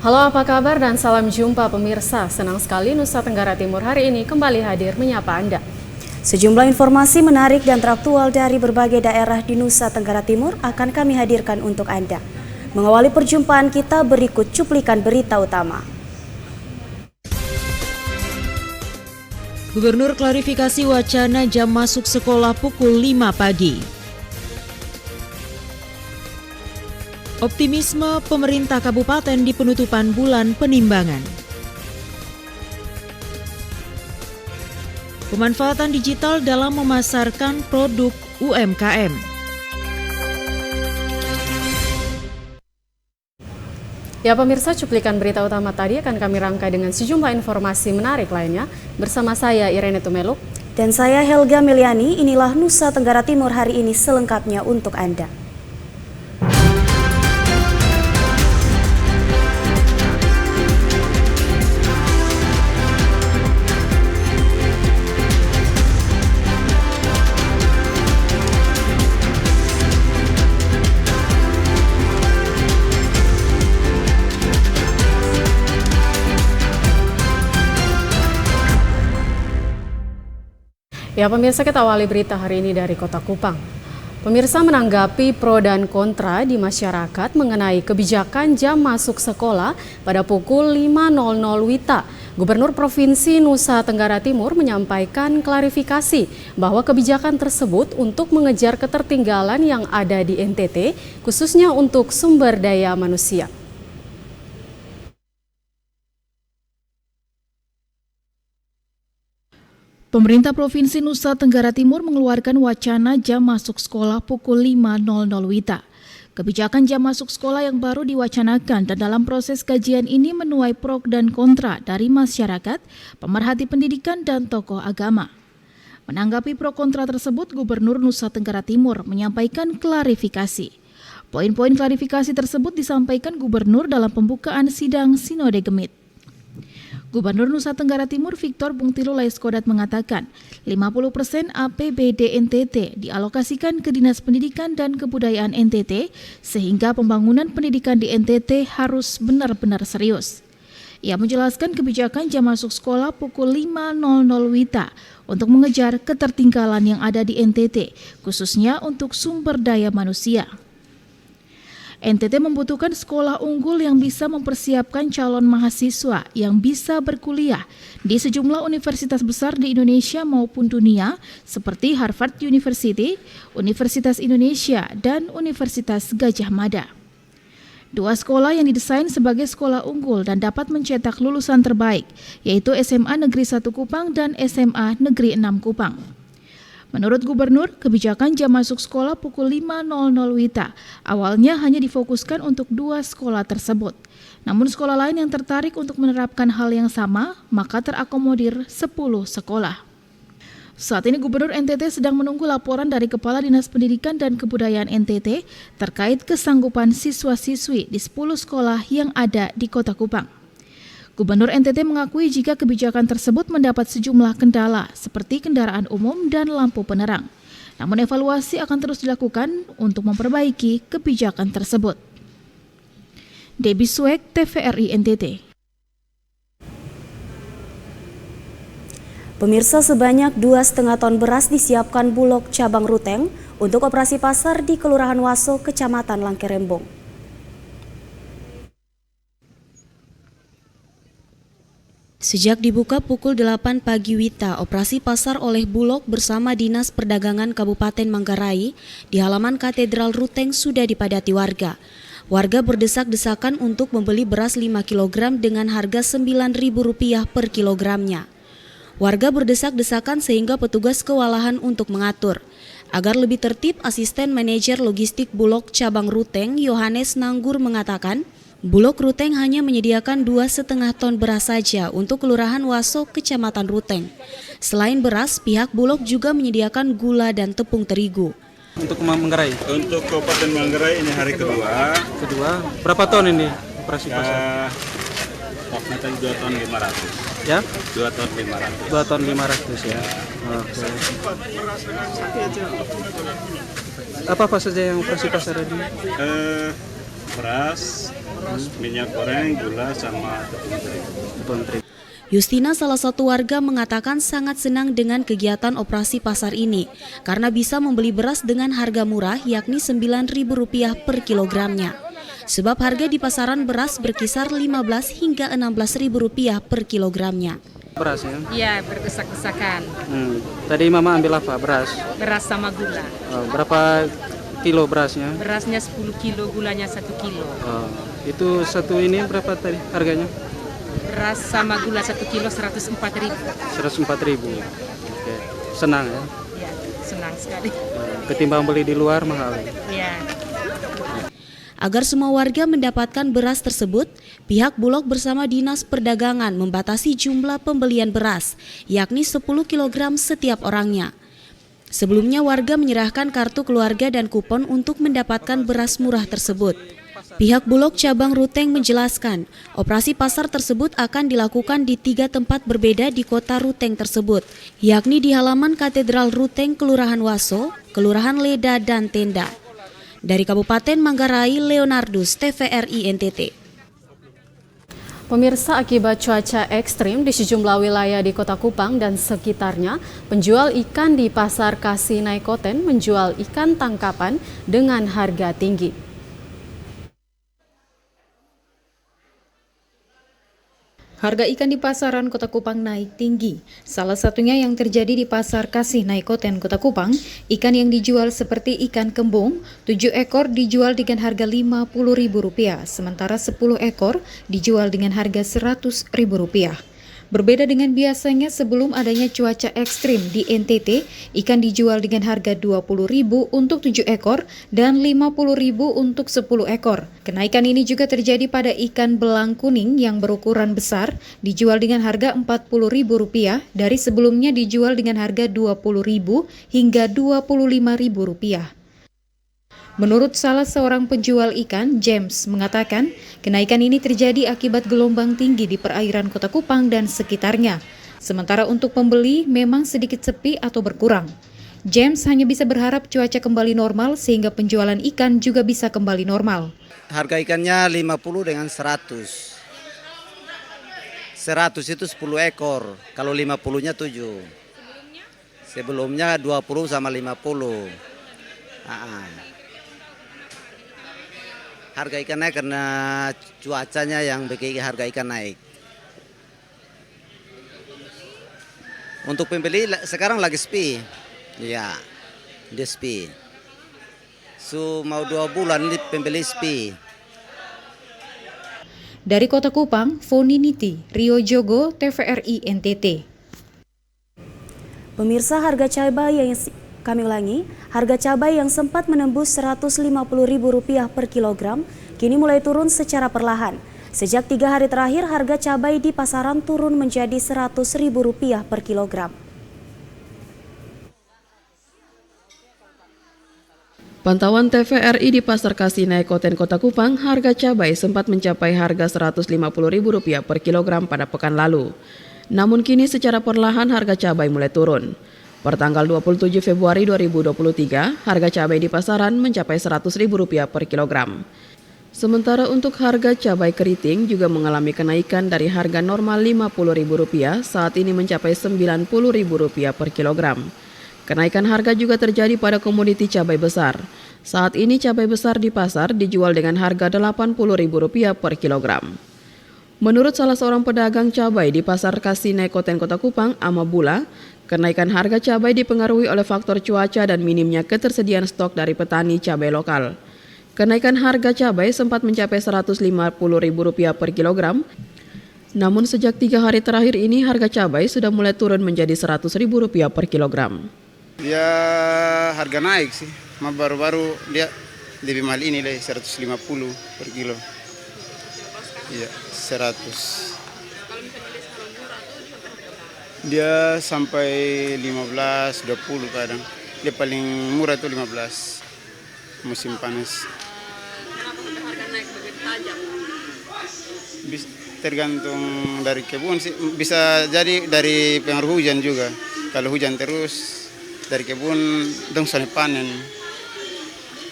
Halo, apa kabar dan salam jumpa pemirsa. Senang sekali Nusa Tenggara Timur hari ini kembali hadir menyapa Anda. Sejumlah informasi menarik dan teraktual dari berbagai daerah di Nusa Tenggara Timur akan kami hadirkan untuk Anda. Mengawali perjumpaan kita, berikut cuplikan berita utama. Gubernur klarifikasi wacana jam masuk sekolah pukul 5 pagi. Optimisme pemerintah kabupaten di penutupan bulan penimbangan. Pemanfaatan digital dalam memasarkan produk UMKM. Ya pemirsa, cuplikan berita utama tadi akan kami rangkai dengan sejumlah informasi menarik lainnya. Bersama saya Irene Tumeluk. Dan saya Helga Meliani, inilah Nusa Tenggara Timur hari ini selengkapnya untuk Anda. Ya pemirsa, kita awali berita hari ini dari Kota Kupang. Pemirsa, menanggapi pro dan kontra di masyarakat mengenai kebijakan jam masuk sekolah pada pukul 5.00 WITA, Gubernur Provinsi Nusa Tenggara Timur menyampaikan klarifikasi bahwa kebijakan tersebut untuk mengejar ketertinggalan yang ada di NTT, khususnya untuk sumber daya manusia. Pemerintah Provinsi Nusa Tenggara Timur mengeluarkan wacana jam masuk sekolah pukul 5.00 WITA. Kebijakan jam masuk sekolah yang baru diwacanakan dan dalam proses kajian ini menuai pro dan kontra dari masyarakat, pemerhati pendidikan dan tokoh agama. Menanggapi pro kontra tersebut, Gubernur Nusa Tenggara Timur menyampaikan klarifikasi. Poin-poin klarifikasi tersebut disampaikan Gubernur dalam pembukaan sidang Sinode Gemit. Gubernur Nusa Tenggara Timur Victor Bungtilu Laiskodat mengatakan 50% APBD NTT dialokasikan ke Dinas Pendidikan dan Kebudayaan NTT sehingga pembangunan pendidikan di NTT harus benar-benar serius. Ia menjelaskan kebijakan jam masuk sekolah pukul 5.00 WITA untuk mengejar ketertinggalan yang ada di NTT, khususnya untuk sumber daya manusia. NTT membutuhkan sekolah unggul yang bisa mempersiapkan calon mahasiswa yang bisa berkuliah di sejumlah universitas besar di Indonesia maupun dunia seperti Harvard University, Universitas Indonesia, dan Universitas Gadjah Mada. Dua sekolah yang didesain sebagai sekolah unggul dan dapat mencetak lulusan terbaik, yaitu SMA Negeri 1 Kupang dan SMA Negeri 6 Kupang. Menurut Gubernur, kebijakan jam masuk sekolah pukul 5.00 WITA awalnya hanya difokuskan untuk 2 sekolah tersebut. Namun sekolah lain yang tertarik untuk menerapkan hal yang sama, maka terakomodir 10 sekolah. Saat ini Gubernur NTT sedang menunggu laporan dari Kepala Dinas Pendidikan dan Kebudayaan NTT terkait kesanggupan siswa-siswi di 10 sekolah yang ada di Kota Kupang. Gubernur NTT mengakui jika kebijakan tersebut mendapat sejumlah kendala seperti kendaraan umum dan lampu penerang. Namun evaluasi akan terus dilakukan untuk memperbaiki kebijakan tersebut. Debbie Swek, TVRI NTT. Pemirsa, sebanyak 2,5 ton beras disiapkan Bulog Cabang Ruteng untuk operasi pasar di Kelurahan Waso, Kecamatan Langkerembong. Sejak dibuka pukul 8 pagi WITA, operasi pasar oleh Bulog bersama Dinas Perdagangan Kabupaten Manggarai di halaman Katedral Ruteng sudah dipadati warga. Warga berdesak-desakan untuk membeli beras 5 kg dengan harga Rp9.000 per kilogramnya. Warga berdesak-desakan sehingga petugas kewalahan untuk mengatur. Agar lebih tertib, Asisten Manajer Logistik Bulog Cabang Ruteng, Yohanes Nanggur mengatakan, Bulog Ruteng hanya menyediakan 2,5 ton beras saja untuk Kelurahan Waso, Kecamatan Ruteng. Selain beras, pihak Bulog juga menyediakan gula dan tepung terigu. Untuk Manggarai? Untuk Kabupaten Manggarai ini hari kedua. Berapa ton ini operasi pasar? Stoknya tadi 2 ton 500. Ya? 2 ton 500. 2 ton 500 ya. Oke. Apa saja yang operasi pasar ini? beras, minyak goreng, gula, sama tepung terigu. Justina, salah satu warga, mengatakan sangat senang dengan kegiatan operasi pasar ini karena bisa membeli beras dengan harga murah, yakni Rp9.000 per kilogramnya. Sebab harga di pasaran beras berkisar Rp15.000 hingga Rp16.000 per kilogramnya. Beras ya? Iya, berdesak-desakan. Tadi Mama ambil apa? Beras? Beras sama gula. Berapa kilo berasnya? Berasnya 10 kilo, gulanya 1 kilo. Itu satu ini berapa tadi harganya? Beras sama gula 1 kilo 104.000. 104.000. Oke. Senang ya? Ya, senang sekali. Ketimbang beli di luar mahal. Ya. Agar semua warga mendapatkan beras tersebut, pihak Bulog bersama Dinas Perdagangan membatasi jumlah pembelian beras, yakni 10 kg setiap orangnya. Sebelumnya warga menyerahkan kartu keluarga dan kupon untuk mendapatkan beras murah tersebut. Pihak Bulog Cabang Ruteng menjelaskan, operasi pasar tersebut akan dilakukan di 3 tempat berbeda di kota Ruteng tersebut, yakni di halaman Katedral Ruteng, Kelurahan Waso, Kelurahan Leda, dan Tenda. Dari Kabupaten Manggarai, Leonardus, TVRI NTT. Pemirsa, akibat cuaca ekstrim di sejumlah wilayah di Kota Kupang dan sekitarnya, penjual ikan di Pasar Kasih Naikoten menjual ikan tangkapan dengan harga tinggi. Harga ikan di pasaran Kota Kupang naik tinggi. Salah satunya yang terjadi di Pasar Kasih Naikoten Kota Kupang, ikan yang dijual seperti ikan kembung, 7 ekor dijual dengan harga Rp50.000, sementara 10 ekor dijual dengan harga Rp100.000. Berbeda dengan biasanya sebelum adanya cuaca ekstrim di NTT, ikan dijual dengan harga Rp20.000 untuk 7 ekor dan Rp50.000 untuk 10 ekor. Kenaikan ini juga terjadi pada ikan belang kuning yang berukuran besar, dijual dengan harga Rp40.000 dari sebelumnya dijual dengan harga Rp20.000 hingga Rp25.000. Menurut salah seorang penjual ikan, James, mengatakan kenaikan ini terjadi akibat gelombang tinggi di perairan Kota Kupang dan sekitarnya. Sementara untuk pembeli memang sedikit sepi atau berkurang. James hanya bisa berharap cuaca kembali normal sehingga penjualan ikan juga bisa kembali normal. Harga ikannya 50 dengan 100. 100 itu 10 ekor, kalau 50-nya 7. Sebelumnya 20 sama 50. Harga ikan naik karena cuacanya yang bikin harga ikan naik. Untuk pembeli sekarang lagi sepi. Ya, dia sepi. Mau 2 bulan ini pembeli sepi. Dari Kota Kupang, Foni Niti, Rio Jogo, TVRI NTT. Pemirsa, harga cabai yang sempat menembus Rp150.000 per kilogram kini mulai turun secara perlahan. Sejak 3 hari terakhir, harga cabai di pasaran turun menjadi Rp100.000 per kilogram. Pantauan TVRI di Pasar Kasih Naikoten Kota Kupang, harga cabai sempat mencapai harga Rp150.000 per kilogram pada pekan lalu. Namun kini secara perlahan harga cabai mulai turun. Pertanggal 27 Februari 2023, harga cabai di pasaran mencapai Rp100.000 per kilogram. Sementara untuk harga cabai keriting juga mengalami kenaikan dari harga normal Rp50.000 saat ini mencapai Rp90.000 per kilogram. Kenaikan harga juga terjadi pada komoditi cabai besar. Saat ini cabai besar di pasar dijual dengan harga Rp80.000 per kilogram. Menurut salah seorang pedagang cabai di Pasar Kasih Naikoten Kota Kupang, Amabula, kenaikan harga cabai dipengaruhi oleh faktor cuaca dan minimnya ketersediaan stok dari petani cabai lokal. Kenaikan harga cabai sempat mencapai Rp150.000 per kilogram. Namun sejak 3 hari terakhir ini harga cabai sudah mulai turun menjadi Rp100.000 per kilogram. Ya harga naik sih, baru-baru dia lebih mahal ini deh, 150 per kilo. Iya, 100. Dia sampai 15, 20 kadang. Dia paling murah itu 15 musim panas. Kenapa harga naik begitu tajam? Tergantung dari kebun sih, bisa jadi dari pengaruh hujan juga. Kalau hujan terus dari kebun dong soalnya panen.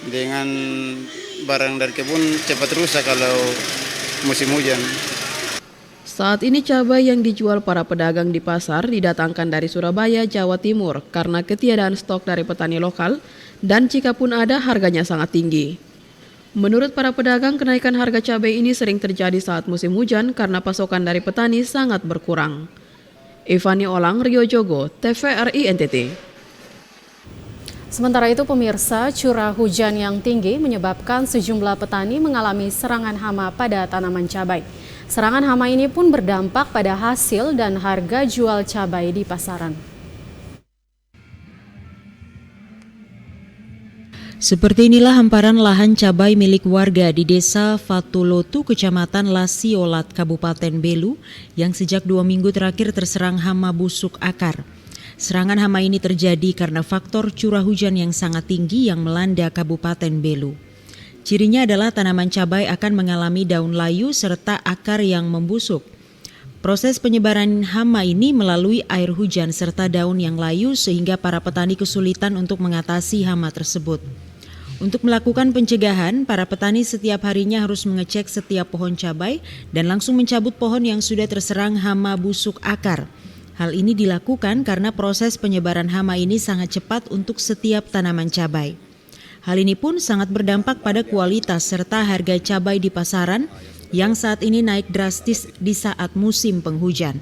Dengan barang dari kebun cepat rusak kalau musim hujan. Saat ini cabai yang dijual para pedagang di pasar didatangkan dari Surabaya, Jawa Timur karena ketiadaan stok dari petani lokal dan jika pun ada harganya sangat tinggi. Menurut para pedagang, kenaikan harga cabai ini sering terjadi saat musim hujan karena pasokan dari petani sangat berkurang. Ivani Olang, Rio Jogo, TVRI NTT. Sementara itu pemirsa, curah hujan yang tinggi menyebabkan sejumlah petani mengalami serangan hama pada tanaman cabai. Serangan hama ini pun berdampak pada hasil dan harga jual cabai di pasaran. Seperti inilah hamparan lahan cabai milik warga di Desa Fatulotu, Kecamatan Lasiolat, Kabupaten Belu, yang sejak 2 minggu terakhir terserang hama busuk akar. Serangan hama ini terjadi karena faktor curah hujan yang sangat tinggi yang melanda Kabupaten Belu. Cirinya adalah tanaman cabai akan mengalami daun layu serta akar yang membusuk. Proses penyebaran hama ini melalui air hujan serta daun yang layu sehingga para petani kesulitan untuk mengatasi hama tersebut. Untuk melakukan pencegahan, para petani setiap harinya harus mengecek setiap pohon cabai dan langsung mencabut pohon yang sudah terserang hama busuk akar. Hal ini dilakukan karena proses penyebaran hama ini sangat cepat untuk setiap tanaman cabai. Hal ini pun sangat berdampak pada kualitas serta harga cabai di pasaran yang saat ini naik drastis di saat musim penghujan.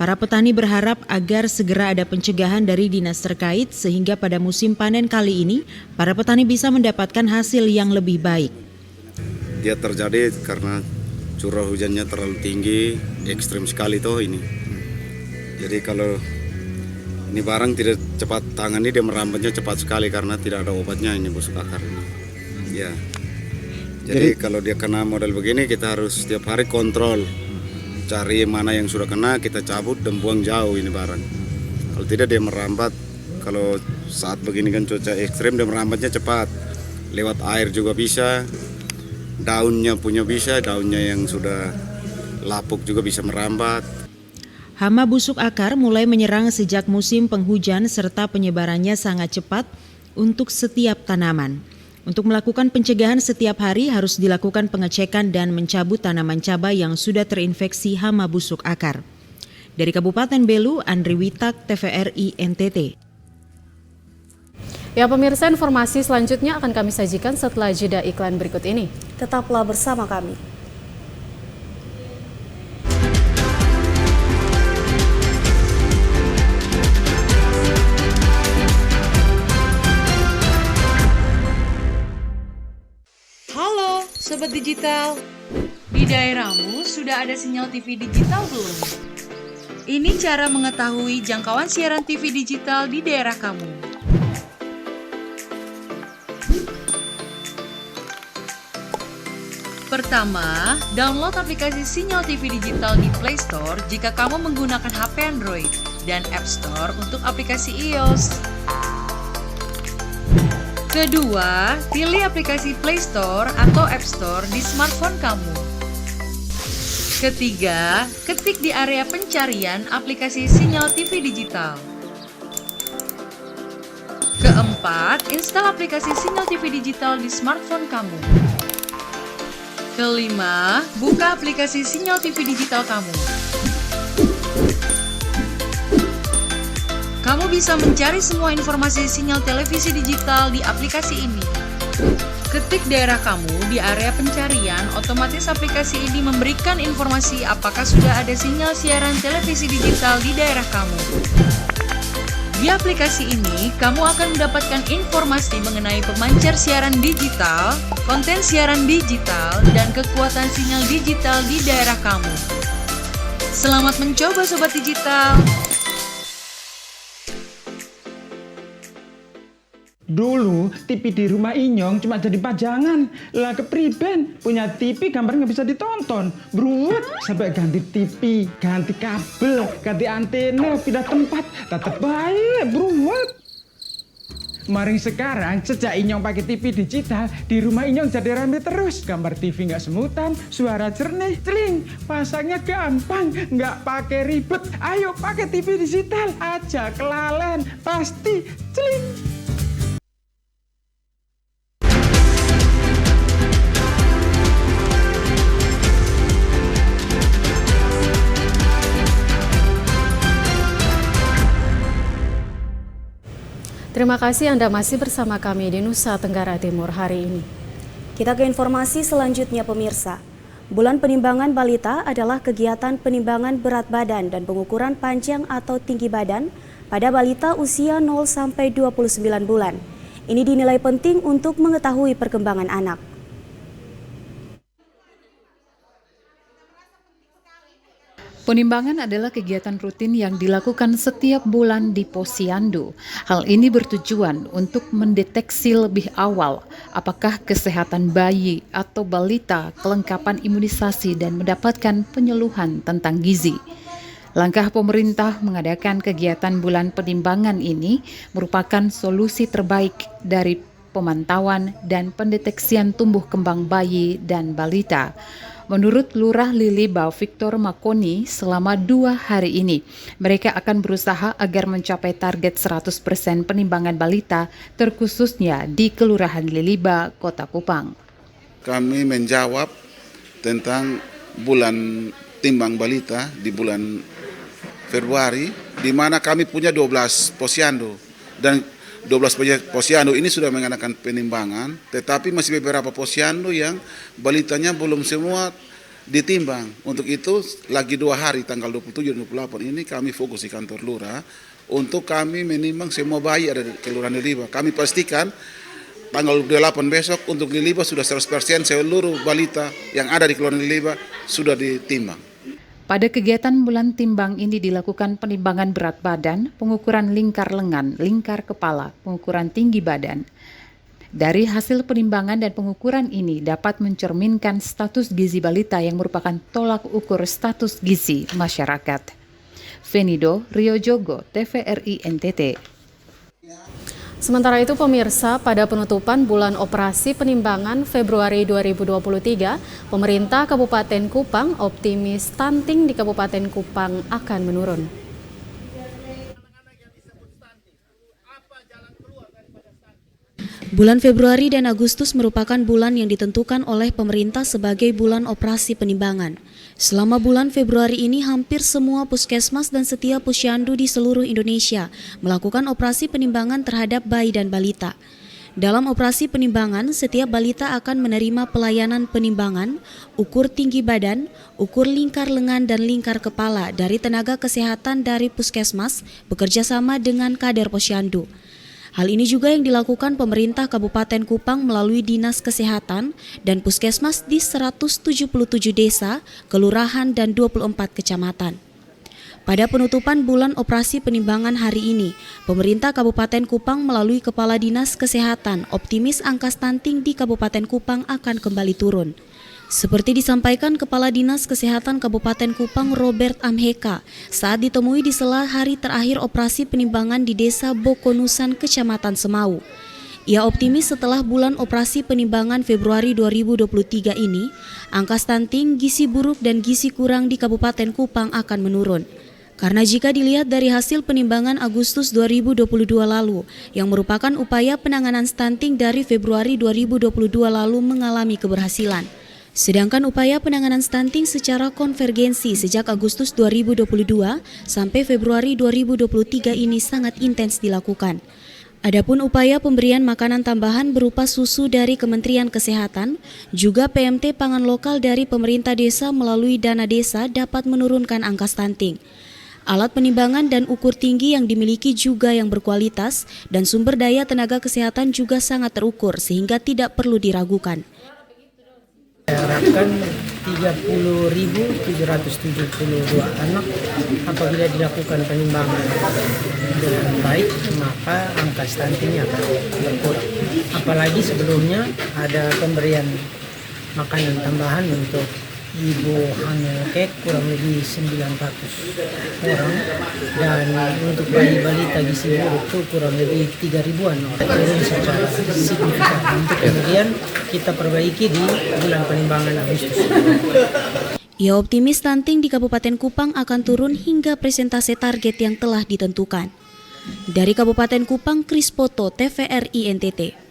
Para petani berharap agar segera ada pencegahan dari dinas terkait sehingga pada musim panen kali ini para petani bisa mendapatkan hasil yang lebih baik. Dia terjadi karena curah hujannya terlalu tinggi, ekstrim sekali toh ini. Jadi kalau ini barang tidak cepat tangani, dia merambatnya cepat sekali karena tidak ada obatnya ini busuk akar ini. Ya. Jadi kalau dia kena model begini kita harus setiap hari kontrol. Cari mana yang sudah kena, kita cabut dan buang jauh ini barang. Kalau tidak dia merambat. Kalau saat begini kan cuaca ekstrim dia merambatnya cepat. Lewat air juga bisa. Daunnya punya bisa, daunnya yang sudah lapuk juga bisa merambat. Hama busuk akar mulai menyerang sejak musim penghujan serta penyebarannya sangat cepat untuk setiap tanaman. Untuk melakukan pencegahan setiap hari harus dilakukan pengecekan dan mencabut tanaman cabai yang sudah terinfeksi hama busuk akar. Dari Kabupaten Belu, Andri Witak, TVRI NTT. Ya pemirsa, informasi selanjutnya akan kami sajikan setelah jeda iklan berikut ini. Tetaplah bersama kami. Sobat Digital, di daerahmu sudah ada sinyal TV digital belum? Ini cara mengetahui jangkauan siaran TV digital di daerah kamu. Pertama, download aplikasi Sinyal TV Digital di Play Store jika kamu menggunakan HP Android dan App Store untuk aplikasi iOS. Kedua, pilih aplikasi Play Store atau App Store di smartphone kamu. Ketiga, ketik di area pencarian aplikasi Sinyal TV Digital. Keempat, install aplikasi Sinyal TV Digital di smartphone kamu. Kelima, buka aplikasi Sinyal TV Digital kamu. Kamu bisa mencari semua informasi sinyal televisi digital di aplikasi ini. Ketik daerah kamu di area pencarian, otomatis aplikasi ini memberikan informasi apakah sudah ada sinyal siaran televisi digital di daerah kamu. Di aplikasi ini, kamu akan mendapatkan informasi mengenai pemancar siaran digital, konten siaran digital, dan kekuatan sinyal digital di daerah kamu. Selamat mencoba Sobat Digital! Dulu TV di rumah Inyong cuma jadi pajangan. Lah kepriben punya TV gambar nggak bisa ditonton. Beruat sampai ganti TV, ganti kabel, ganti antena, pindah tempat. Tetap baik, beruat. Mari sekarang sejak Inyong pakai TV digital, di rumah Inyong jadi rame terus. Gambar TV nggak semutan, suara jernih, celing. Pasangnya gampang, nggak pakai ribet. Ayo pakai TV digital aja, kelalen pasti celing. Terima kasih Anda masih bersama kami di Nusa Tenggara Timur hari ini. Kita ke informasi selanjutnya pemirsa. Bulan penimbangan balita adalah kegiatan penimbangan berat badan dan pengukuran panjang atau tinggi badan pada balita usia 0 sampai 29 bulan. Ini dinilai penting untuk mengetahui perkembangan anak. Penimbangan adalah kegiatan rutin yang dilakukan setiap bulan di Posyandu. Hal ini bertujuan untuk mendeteksi lebih awal apakah kesehatan bayi atau balita, kelengkapan imunisasi, dan mendapatkan penyuluhan tentang gizi. Langkah pemerintah mengadakan kegiatan bulan penimbangan ini merupakan solusi terbaik dari pemantauan dan pendeteksian tumbuh kembang bayi dan balita. Menurut Lurah Liliba Victor Makoni, selama 2 hari ini, mereka akan berusaha agar mencapai target 100% penimbangan balita, terkhususnya di Kelurahan Liliba, Kota Kupang. Kami menjawab tentang bulan timbang balita di bulan Februari, di mana kami punya 12 posyandu, dan 12 posyandu ini sudah mengadakan penimbangan, tetapi masih beberapa posyandu yang balitanya belum semua ditimbang. Untuk itu lagi 2 hari, tanggal 27 dan 28 ini kami fokus di kantor lurah untuk kami menimbang semua bayi ada di Kelurahan Liliba. Kami pastikan tanggal 28 besok untuk Liliba sudah 100% seluruh balita yang ada di Kelurahan Liliba sudah ditimbang. Pada kegiatan bulan timbang ini dilakukan penimbangan berat badan, pengukuran lingkar lengan, lingkar kepala, pengukuran tinggi badan. Dari hasil penimbangan dan pengukuran ini dapat mencerminkan status gizi balita yang merupakan tolak ukur status gizi masyarakat. Venido Riojogo, TVRI NTT. Sementara itu pemirsa, pada penutupan bulan operasi penimbangan Februari 2023, pemerintah Kabupaten Kupang optimis stunting di Kabupaten Kupang akan menurun. Bulan Februari dan Agustus merupakan bulan yang ditentukan oleh pemerintah sebagai bulan operasi penimbangan. Selama bulan Februari ini hampir semua puskesmas dan setiap posyandu di seluruh Indonesia melakukan operasi penimbangan terhadap bayi dan balita. Dalam operasi penimbangan, setiap balita akan menerima pelayanan penimbangan, ukur tinggi badan, ukur lingkar lengan dan lingkar kepala dari tenaga kesehatan dari puskesmas bekerja sama dengan kader posyandu. Hal ini juga yang dilakukan pemerintah Kabupaten Kupang melalui Dinas Kesehatan dan Puskesmas di 177 desa, kelurahan, dan 24 kecamatan. Pada penutupan bulan operasi penimbangan hari ini, pemerintah Kabupaten Kupang melalui Kepala Dinas Kesehatan optimis angka stunting di Kabupaten Kupang akan kembali turun. Seperti disampaikan Kepala Dinas Kesehatan Kabupaten Kupang Robert Amheka saat ditemui di sela hari terakhir operasi penimbangan di Desa Bokonusan, Kecamatan Semau. Ia optimis setelah bulan operasi penimbangan Februari 2023 ini, angka stunting, gizi buruk dan gizi kurang di Kabupaten Kupang akan menurun. Karena jika dilihat dari hasil penimbangan Agustus 2022 lalu, yang merupakan upaya penanganan stunting dari Februari 2022 lalu mengalami keberhasilan. Sedangkan upaya penanganan stunting secara konvergensi sejak Agustus 2022 sampai Februari 2023 ini sangat intens dilakukan. Adapun upaya pemberian makanan tambahan berupa susu dari Kementerian Kesehatan, juga PMT pangan lokal dari pemerintah desa melalui dana desa dapat menurunkan angka stunting. Alat penimbangan dan ukur tinggi yang dimiliki juga yang berkualitas dan sumber daya tenaga kesehatan juga sangat terukur sehingga tidak perlu diragukan. Harapkan 30.772 anak apabila dilakukan penimbangan dengan baik, maka angka stuntingnya akan berkurang. Apalagi sebelumnya ada pemberian makanan tambahan untuk ibu hamil kek kurang lebih 900 orang, dan untuk bayi balita gizi buruk itu kurang lebih 3.000-an orang, turun secara signifikan. Untuk kemudian kita perbaiki di bulan penimbangan Agustus. Ia optimis stunting di Kabupaten Kupang akan turun hingga presentase target yang telah ditentukan. Dari Kabupaten Kupang, Krispoto, TVRI NTT.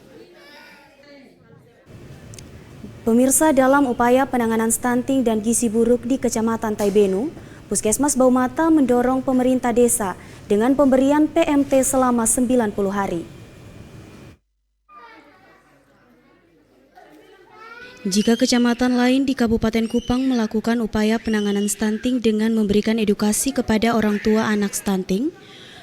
Pemirsa, dalam upaya penanganan stunting dan gizi buruk di Kecamatan Taibenu, Puskesmas Baumata mendorong pemerintah desa dengan pemberian PMT selama 90 hari. Jika kecamatan lain di Kabupaten Kupang melakukan upaya penanganan stunting dengan memberikan edukasi kepada orang tua anak stunting,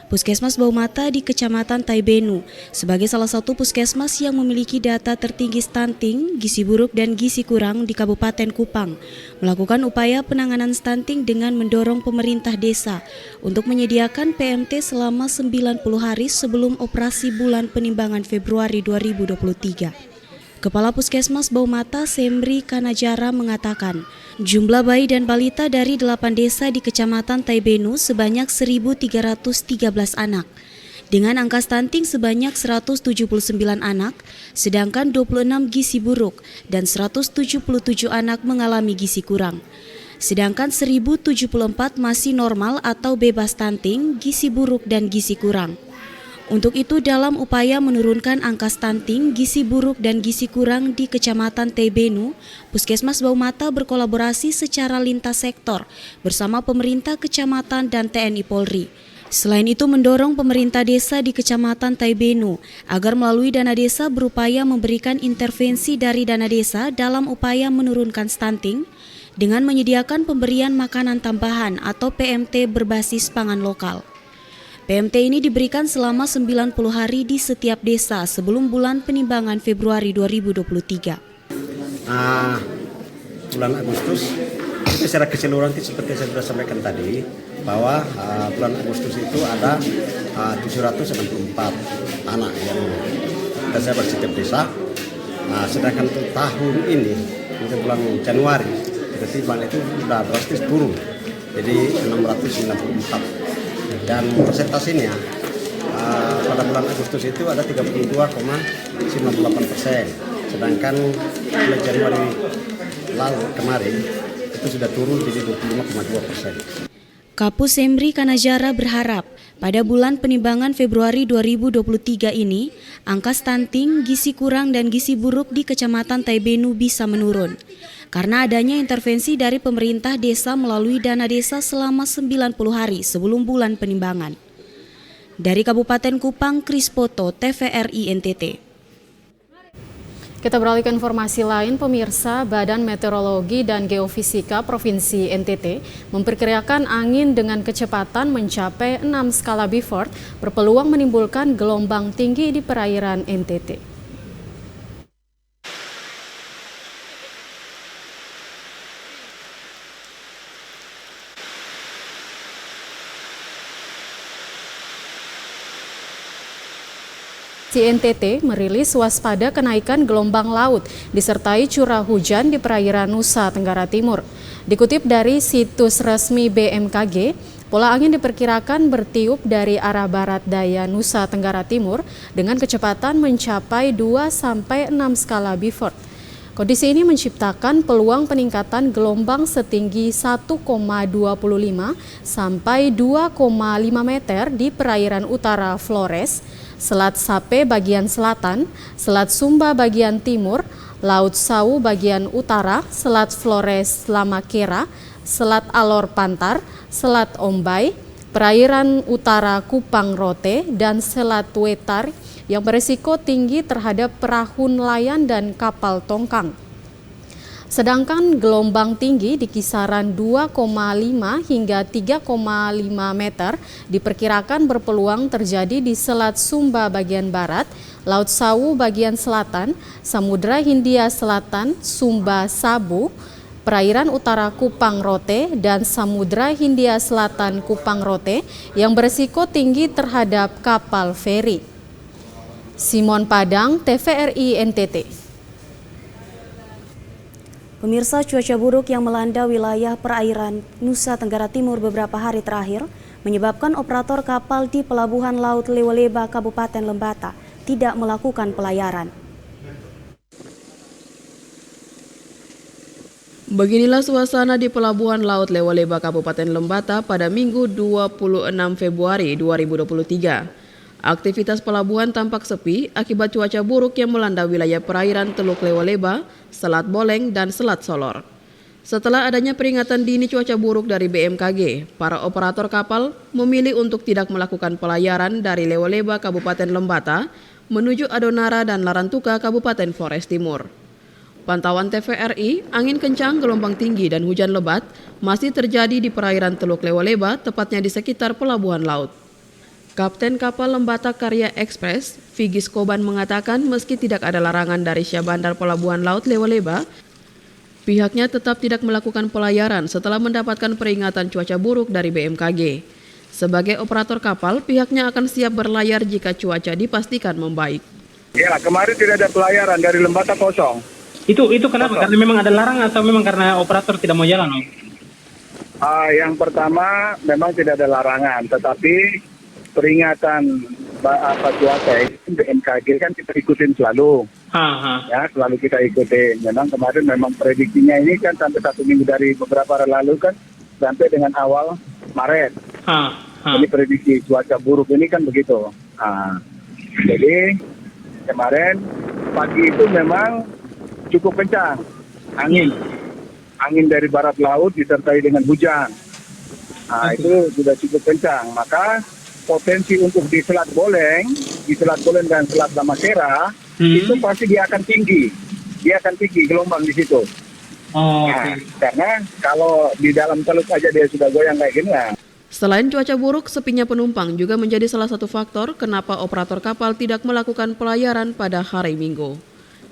Puskesmas Baumata di Kecamatan Taibenu sebagai salah satu puskesmas yang memiliki data tertinggi stunting, gizi buruk dan gizi kurang di Kabupaten Kupang melakukan upaya penanganan stunting dengan mendorong pemerintah desa untuk menyediakan PMT selama 90 hari sebelum operasi bulan penimbangan Februari 2023. Kepala Puskesmas Baumata Semri Kanajara mengatakan, jumlah bayi dan balita dari 8 desa di Kecamatan Taibenu sebanyak 1.313 anak, dengan angka stunting sebanyak 179 anak, sedangkan 26 gizi buruk dan 177 anak mengalami gizi kurang. Sedangkan 1.074 masih normal atau bebas stunting, gizi buruk dan gizi kurang. Untuk itu, dalam upaya menurunkan angka stunting, gizi buruk dan gizi kurang di Kecamatan Taibenu, Puskesmas Baumata berkolaborasi secara lintas sektor bersama pemerintah kecamatan dan TNI Polri. Selain itu, mendorong pemerintah desa di Kecamatan Taibenu agar melalui dana desa berupaya memberikan intervensi dari dana desa dalam upaya menurunkan stunting dengan menyediakan pemberian makanan tambahan atau PMT berbasis pangan lokal. PMT ini diberikan selama 90 hari di setiap desa sebelum bulan penimbangan Februari 2023. Bulan Agustus itu secara keseluruhan seperti saya sudah sampaikan tadi bahwa bulan Agustus itu ada 764 anak yang tersebar di setiap desa. Sedangkan untuk tahun ini untuk bulan Januari tiba-tiba itu sudah drastis turun jadi 694. Dan persentasenya pada bulan Agustus itu ada 32,98%, sedangkan bulan Januari lalu kemarin itu sudah turun jadi 25,2%. Kapus Semri Kanajara berharap pada bulan penimbangan Februari 2023 ini, angka stunting, gizi kurang dan gizi buruk di Kecamatan Taibenu bisa menurun. Karena adanya intervensi dari pemerintah desa melalui dana desa selama 90 hari sebelum bulan penimbangan. Dari Kabupaten Kupang, Krispoto, TVRI NTT. Kita beralih ke informasi lain, pemirsa. Badan Meteorologi dan Geofisika Provinsi NTT memperkirakan angin dengan kecepatan mencapai 6 skala Beaufort berpeluang menimbulkan gelombang tinggi di perairan NTT. NTT merilis waspada kenaikan gelombang laut disertai curah hujan di perairan Nusa Tenggara Timur. Dikutip dari situs resmi BMKG, pola angin diperkirakan bertiup dari arah barat daya Nusa Tenggara Timur dengan kecepatan mencapai 2-6 skala Beaufort. Kondisi ini menciptakan peluang peningkatan gelombang setinggi 1,25 sampai 2,5 meter di perairan utara Flores, Selat Sape bagian selatan, Selat Sumba bagian timur, Laut Sawu bagian utara, Selat Flores Lamakera, Selat Alor Pantar, Selat Ombai, perairan utara Kupang Rote, dan Selat Wetar yang berisiko tinggi terhadap perahu nelayan dan kapal tongkang. Sedangkan gelombang tinggi di kisaran 2,5 hingga 3,5 meter diperkirakan berpeluang terjadi di Selat Sumba bagian barat, Laut Sawu bagian selatan, Samudra Hindia Selatan, Sumba Sabu, perairan utara Kupang Rote, dan Samudra Hindia Selatan Kupang Rote yang berisiko tinggi terhadap kapal feri. Simon Padang, TVRI NTT. Pemirsa, cuaca buruk yang melanda wilayah perairan Nusa Tenggara Timur beberapa hari terakhir menyebabkan operator kapal di Pelabuhan Laut Lewoleba, Kabupaten Lembata tidak melakukan pelayaran. Beginilah suasana di Pelabuhan Laut Lewoleba, Kabupaten Lembata pada Minggu 26 Februari 2023. Aktivitas pelabuhan tampak sepi akibat cuaca buruk yang melanda wilayah perairan Teluk Lewoleba, Selat Boleng, dan Selat Solor. Setelah adanya peringatan dini cuaca buruk dari BMKG, para operator kapal memilih untuk tidak melakukan pelayaran dari Lewoleba, Kabupaten Lembata, menuju Adonara dan Larantuka, Kabupaten Flores Timur. Pantauan TVRI, angin kencang, gelombang tinggi, dan hujan lebat masih terjadi di perairan Teluk Lewoleba, tepatnya di sekitar pelabuhan laut. Kapten kapal Lembata Karya Express, Vigis Koban mengatakan meski tidak ada larangan dari Syah Bandar Pelabuhan Laut Lewoleba, pihaknya tetap tidak melakukan pelayaran setelah mendapatkan peringatan cuaca buruk dari BMKG. Sebagai operator kapal, pihaknya akan siap berlayar jika cuaca dipastikan membaik. Ya, kemarin tidak ada pelayaran dari Lembata kosong. Itu kenapa? Karena memang ada larangan atau memang karena operator tidak mau jalan, Om? Yang pertama memang tidak ada larangan, tetapi peringatan cuaca itu BMKG kan kita ikutin selalu. Ya, selalu kita ikutin. Memang prediksinya ini kan sampai 1 minggu dari beberapa hari lalu kan sampai dengan awal Maret. Ini prediksi cuaca buruk ini kan begitu. Jadi kemarin pagi itu memang cukup kencang angin dari barat laut disertai dengan hujan. Itu sudah cukup kencang, maka potensi untuk di Selat Boleng dan Selat Damasera itu pasti dia akan tinggi gelombang di situ. Karena kalau di dalam teluk aja dia sudah goyang kayak gini ya. Selain cuaca buruk, sepinya penumpang juga menjadi salah satu faktor kenapa operator kapal tidak melakukan pelayaran pada hari Minggu.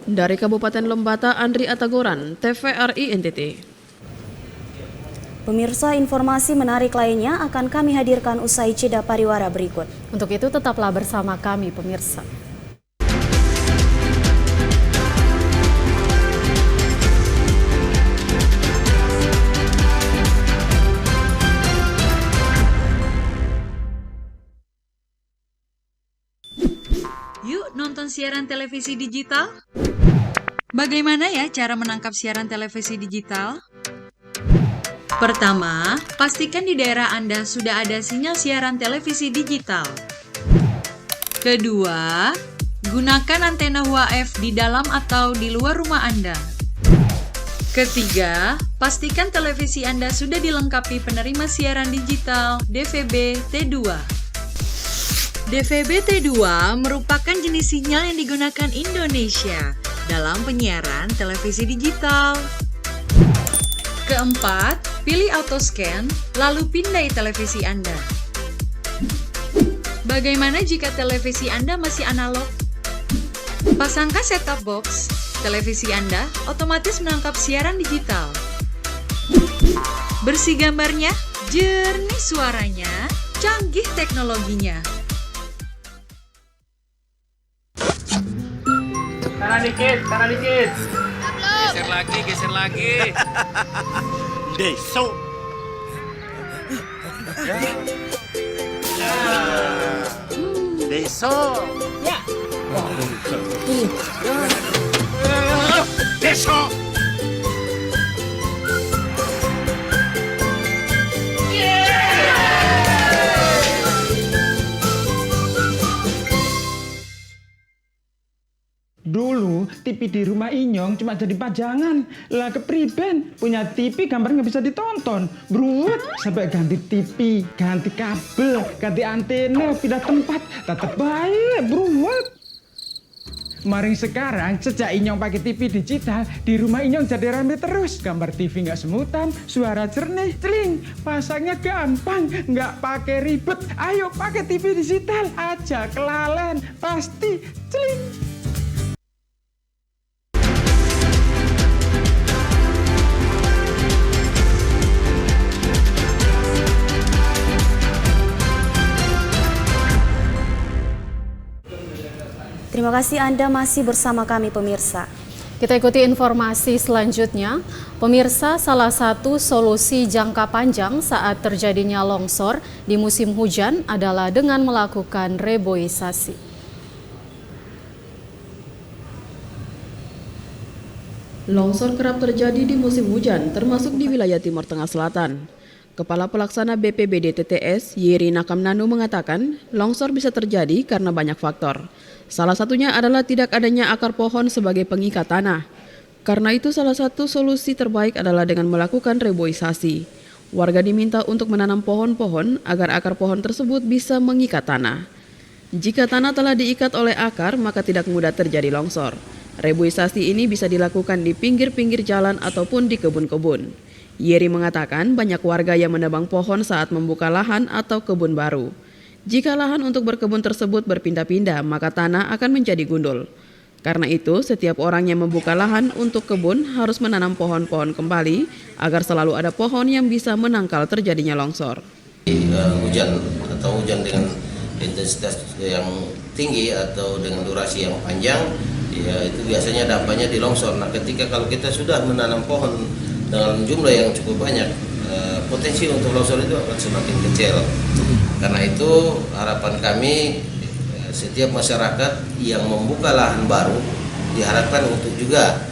Dari Kabupaten Lembata, Andri Atagoran, TVRI NTT. Pemirsa, informasi menarik lainnya akan kami hadirkan usai jeda pariwara berikut. Untuk itu tetaplah bersama kami, pemirsa. Yuk nonton siaran televisi digital. Bagaimana ya cara menangkap siaran televisi digital? Pertama, pastikan di daerah Anda sudah ada sinyal siaran televisi digital. Kedua, gunakan antena UHF di dalam atau di luar rumah Anda. Ketiga, pastikan televisi Anda sudah dilengkapi penerima siaran digital DVB T2. DVB T2 merupakan jenis sinyal yang digunakan Indonesia dalam penyiaran televisi digital. Keempat, pilih autoscan, lalu pindai televisi Anda. Bagaimana jika televisi Anda masih analog? Pasangkan set-top box, televisi Anda otomatis menangkap siaran digital. Bersih gambarnya, jernih suaranya, canggih teknologinya. Kanan dikit. Geser lagi. Deso. Deso. Ya. Deso. Dulu TV di rumah Inyong cuma jadi pajangan. Lah kepriben punya TV gambar nggak bisa ditonton. Bruwet sampai ganti TV, ganti kabel, ganti antena, pindah tempat. Tetap baik, bruwet. Maring sekarang sejak Inyong pakai TV digital, di rumah Inyong jadi rame terus. Gambar TV nggak semutan, suara jernih, celing. Pasangnya gampang, nggak pakai ribet. Ayo pakai TV digital aja, kelalen pasti celing. Terima kasih Anda masih bersama kami, pemirsa. Kita ikuti informasi selanjutnya. Pemirsa, salah satu solusi jangka panjang saat terjadinya longsor di musim hujan adalah dengan melakukan reboisasi. Longsor kerap terjadi di musim hujan, termasuk di wilayah Timur Tengah Selatan. Kepala Pelaksana BPBD TTS, Yeri Nakamnanu mengatakan, longsor bisa terjadi karena banyak faktor. Salah satunya adalah tidak adanya akar pohon sebagai pengikat tanah. Karena itu salah satu solusi terbaik adalah dengan melakukan reboisasi. Warga diminta untuk menanam pohon-pohon agar akar pohon tersebut bisa mengikat tanah. Jika tanah telah diikat oleh akar, maka tidak mudah terjadi longsor. Reboisasi ini bisa dilakukan di pinggir-pinggir jalan ataupun di kebun-kebun. Yeri mengatakan banyak warga yang menebang pohon saat membuka lahan atau kebun baru. Jika lahan untuk berkebun tersebut berpindah-pindah, maka tanah akan menjadi gundul. Karena itu, setiap orang yang membuka lahan untuk kebun harus menanam pohon-pohon kembali agar selalu ada pohon yang bisa menangkal terjadinya longsor. Hujan atau hujan dengan intensitas yang tinggi atau dengan durasi yang panjang, ya itu biasanya dampaknya di longsor. Nah, ketika kalau kita sudah menanam pohon dengan jumlah yang cukup banyak, potensi untuk longsor itu akan semakin kecil. Karena itu harapan kami setiap masyarakat yang membuka lahan baru diharapkan untuk juga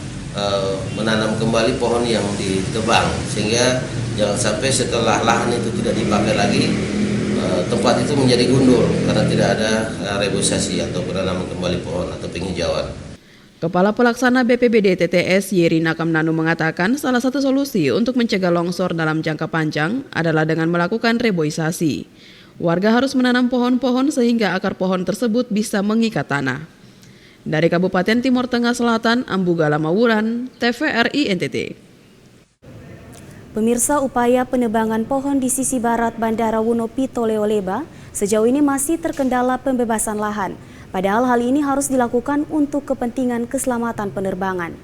menanam kembali pohon yang ditebang, sehingga jangan sampai setelah lahan itu tidak dipakai lagi, tempat itu menjadi gundul karena tidak ada reboisasi atau penanaman kembali pohon atau penghijauan. Kepala Pelaksana BPBD TTS Yeri Nakamnanu mengatakan salah satu solusi untuk mencegah longsor dalam jangka panjang adalah dengan melakukan reboisasi. Warga harus menanam pohon-pohon sehingga akar pohon tersebut bisa mengikat tanah. Dari Kabupaten Timur Tengah Selatan, Ambugala Mawuran, TVRI NTT. Pemirsa, upaya penebangan pohon di sisi barat Bandara Wunopito Leoleba sejauh ini masih terkendala pembebasan lahan. Padahal hal ini harus dilakukan untuk kepentingan keselamatan penerbangan.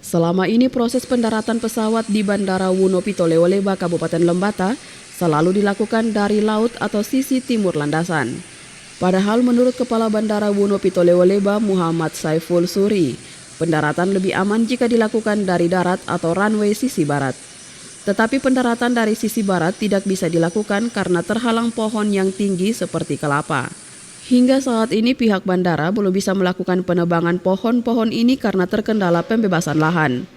Selama ini proses pendaratan pesawat di Bandara Wunopito Leoleba, Kabupaten Lembata, selalu dilakukan dari laut atau sisi timur landasan. Padahal menurut Kepala Bandara Wunopito Leoleba Muhammad Saiful Suri, pendaratan lebih aman jika dilakukan dari darat atau runway sisi barat. Tetapi pendaratan dari sisi barat tidak bisa dilakukan karena terhalang pohon yang tinggi seperti kelapa. Hingga saat ini pihak bandara belum bisa melakukan penebangan pohon-pohon ini karena terkendala pembebasan lahan.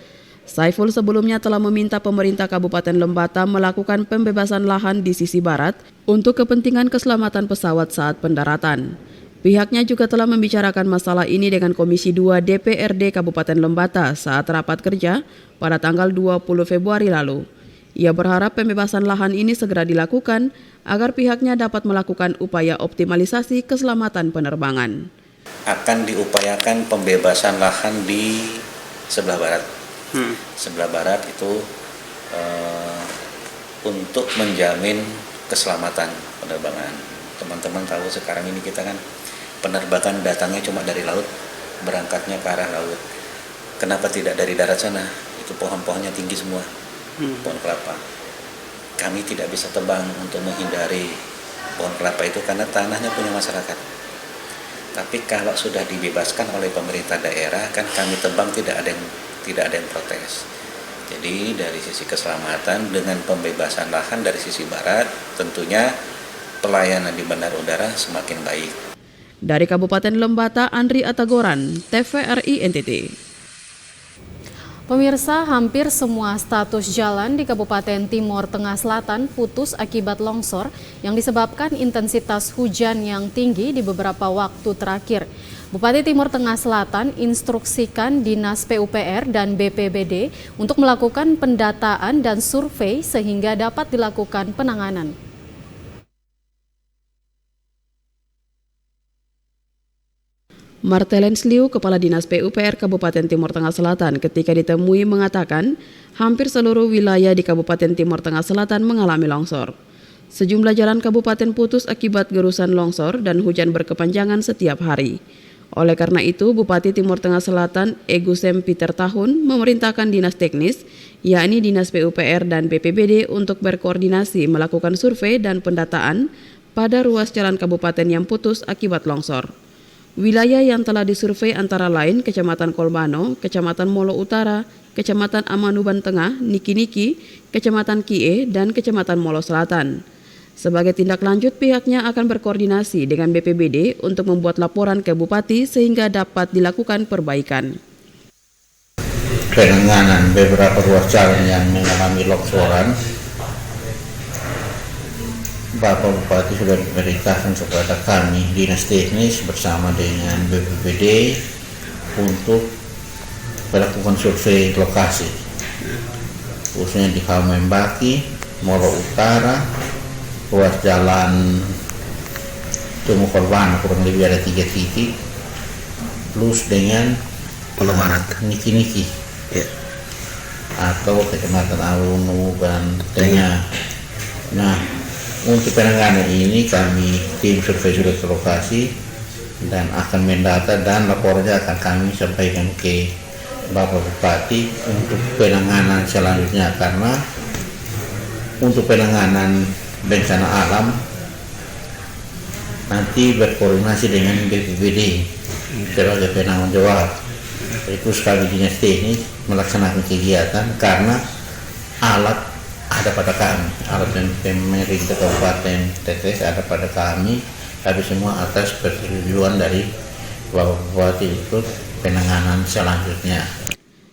Saiful sebelumnya telah meminta pemerintah Kabupaten Lembata melakukan pembebasan lahan di sisi barat untuk kepentingan keselamatan pesawat saat pendaratan. Pihaknya juga telah membicarakan masalah ini dengan Komisi 2 DPRD Kabupaten Lembata saat rapat kerja pada tanggal 20 Februari lalu. Ia berharap pembebasan lahan ini segera dilakukan agar pihaknya dapat melakukan upaya optimalisasi keselamatan penerbangan. Akan diupayakan pembebasan lahan di sebelah barat. Sebelah barat itu untuk menjamin keselamatan penerbangan. Teman-teman tahu sekarang ini kita kan penerbangan datangnya cuma dari laut, berangkatnya ke arah laut. Kenapa tidak dari darat sana? Itu pohon-pohonnya tinggi semua, pohon kelapa. Kami tidak bisa tebang untuk menghindari pohon kelapa itu karena tanahnya punya masyarakat. Tapi kalau sudah dibebaskan oleh pemerintah daerah, kan kami tebang tidak ada yang protes. Jadi dari sisi keselamatan dengan pembebasan lahan dari sisi barat, tentunya pelayanan di bandara udara semakin baik. Dari Kabupaten Lembata, Andri Atagoran, TVRI NTT. Pemirsa, hampir semua status jalan di Kabupaten Timur Tengah Selatan putus akibat longsor yang disebabkan intensitas hujan yang tinggi di beberapa waktu terakhir. Bupati Timur Tengah Selatan instruksikan Dinas PUPR dan BPBD untuk melakukan pendataan dan survei sehingga dapat dilakukan penanganan. Martelens Liu, Kepala Dinas PUPR Kabupaten Timur Tengah Selatan, ketika ditemui mengatakan hampir seluruh wilayah di Kabupaten Timur Tengah Selatan mengalami longsor. Sejumlah jalan kabupaten putus akibat gerusan longsor dan hujan berkepanjangan setiap hari. Oleh karena itu, Bupati Timur Tengah Selatan Egusem Peter Tahun memerintahkan dinas teknis, yakni Dinas PUPR dan BPBD untuk berkoordinasi melakukan survei dan pendataan pada ruas jalan kabupaten yang putus akibat longsor. Wilayah yang telah disurvei antara lain Kecamatan Kolbano, Kecamatan Molo Utara, Kecamatan Amanuban Tengah, Niki-Niki, Kecamatan Kie, dan Kecamatan Molo Selatan. Sebagai tindak lanjut, pihaknya akan berkoordinasi dengan BPBD untuk membuat laporan ke Bupati sehingga dapat dilakukan perbaikan. Penanganan beberapa ruas jalan yang mengalami longsoran, Bapak Bupati sudah memerintahkan kepada kami Dinas Teknis bersama dengan BPBD untuk melakukan survei lokasi, khususnya di Halmembaki, Molo Utara, ruas jalan temu korban kurang lebih ada 3 titik plus dengan niki-niki atau Kecamatan Alunu dan Tengah. Nah, untuk penanganan ini kami tim survei sudah ke lokasi dan akan mendata dan laporannya akan kami sampaikan ke Bapak Bupati untuk penanganan selanjutnya, karena untuk penanganan bencana alam nanti berkoordinasi dengan BPBD sebagai penanggung jawab. Itu sekali dinas teknis melaksanakan kegiatan karena alat ada pada kami, alat pemerintah Kabupaten Tetes ada pada kami, tapi semua atas persetujuan dari Bapak Bupati untuk penanganan selanjutnya.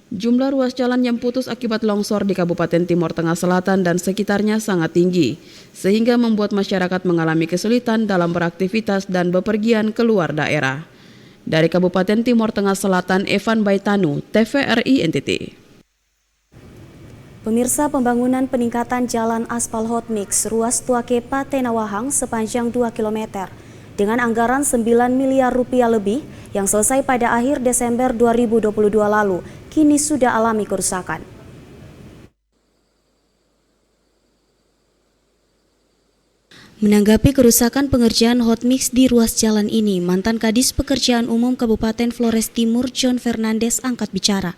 Jumlah ruas jalan yang putus akibat longsor di Kabupaten Timur Tengah Selatan dan sekitarnya sangat tinggi, sehingga membuat masyarakat mengalami kesulitan dalam beraktivitas dan bepergian keluar daerah. Dari Kabupaten Timur Tengah Selatan, Evan Baitanu, TVRI NTT. Pemirsa, pembangunan peningkatan jalan aspal hot mix ruas Tuake Patenawahang sepanjang 2 km dengan anggaran 9 miliar rupiah lebih yang selesai pada akhir Desember 2022 lalu, kini sudah alami kerusakan. Menanggapi kerusakan pengerjaan hot mix di ruas jalan ini, mantan Kadis Pekerjaan Umum Kabupaten Flores Timur John Fernandes angkat bicara.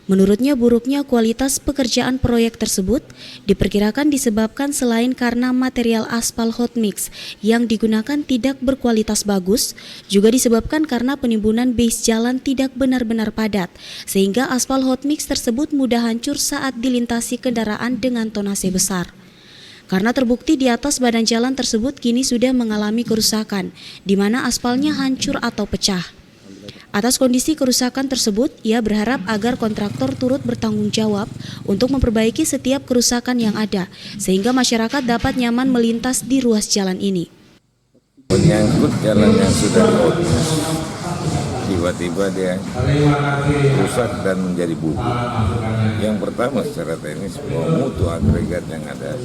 Menurutnya, buruknya kualitas pekerjaan proyek tersebut diperkirakan disebabkan selain karena material aspal hot mix yang digunakan tidak berkualitas bagus, juga disebabkan karena penimbunan base jalan tidak benar-benar padat, sehingga aspal hot mix tersebut mudah hancur saat dilintasi kendaraan dengan tonase besar. Karena terbukti di atas badan jalan tersebut kini sudah mengalami kerusakan, di mana aspalnya hancur atau pecah. Atas kondisi kerusakan tersebut, ia berharap agar kontraktor turut bertanggung jawab untuk memperbaiki setiap kerusakan yang ada, sehingga masyarakat dapat nyaman melintas di ruas jalan ini. Menyangkut jalan yang sudah dihapus, tiba-tiba dia rusak dan menjadi bubur. Yang pertama secara teknis, bahwa mutu agregat yang ada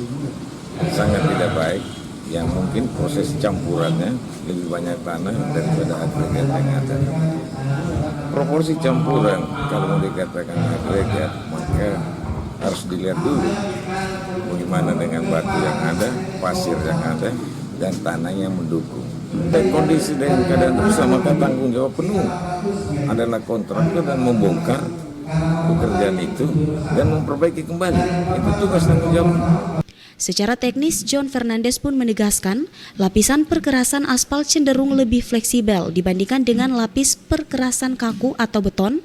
sangat tidak baik, yang mungkin proses campurannya lebih banyak tanah daripada agregat yang ada. Proporsi campuran kalau mau dikatakan agregat, maka harus dilihat dulu bagaimana dengan batu yang ada, pasir yang ada, dan tanah yang mendukung. Dan kondisi dengan keadaan rusak, maka tanggung jawab penuh adalah kontraktor dan membongkar pekerjaan itu dan memperbaiki kembali. Itu tugas tanggung jawab. Secara teknis, John Fernandes pun menegaskan lapisan perkerasan aspal cenderung lebih fleksibel dibandingkan dengan lapis perkerasan kaku atau beton.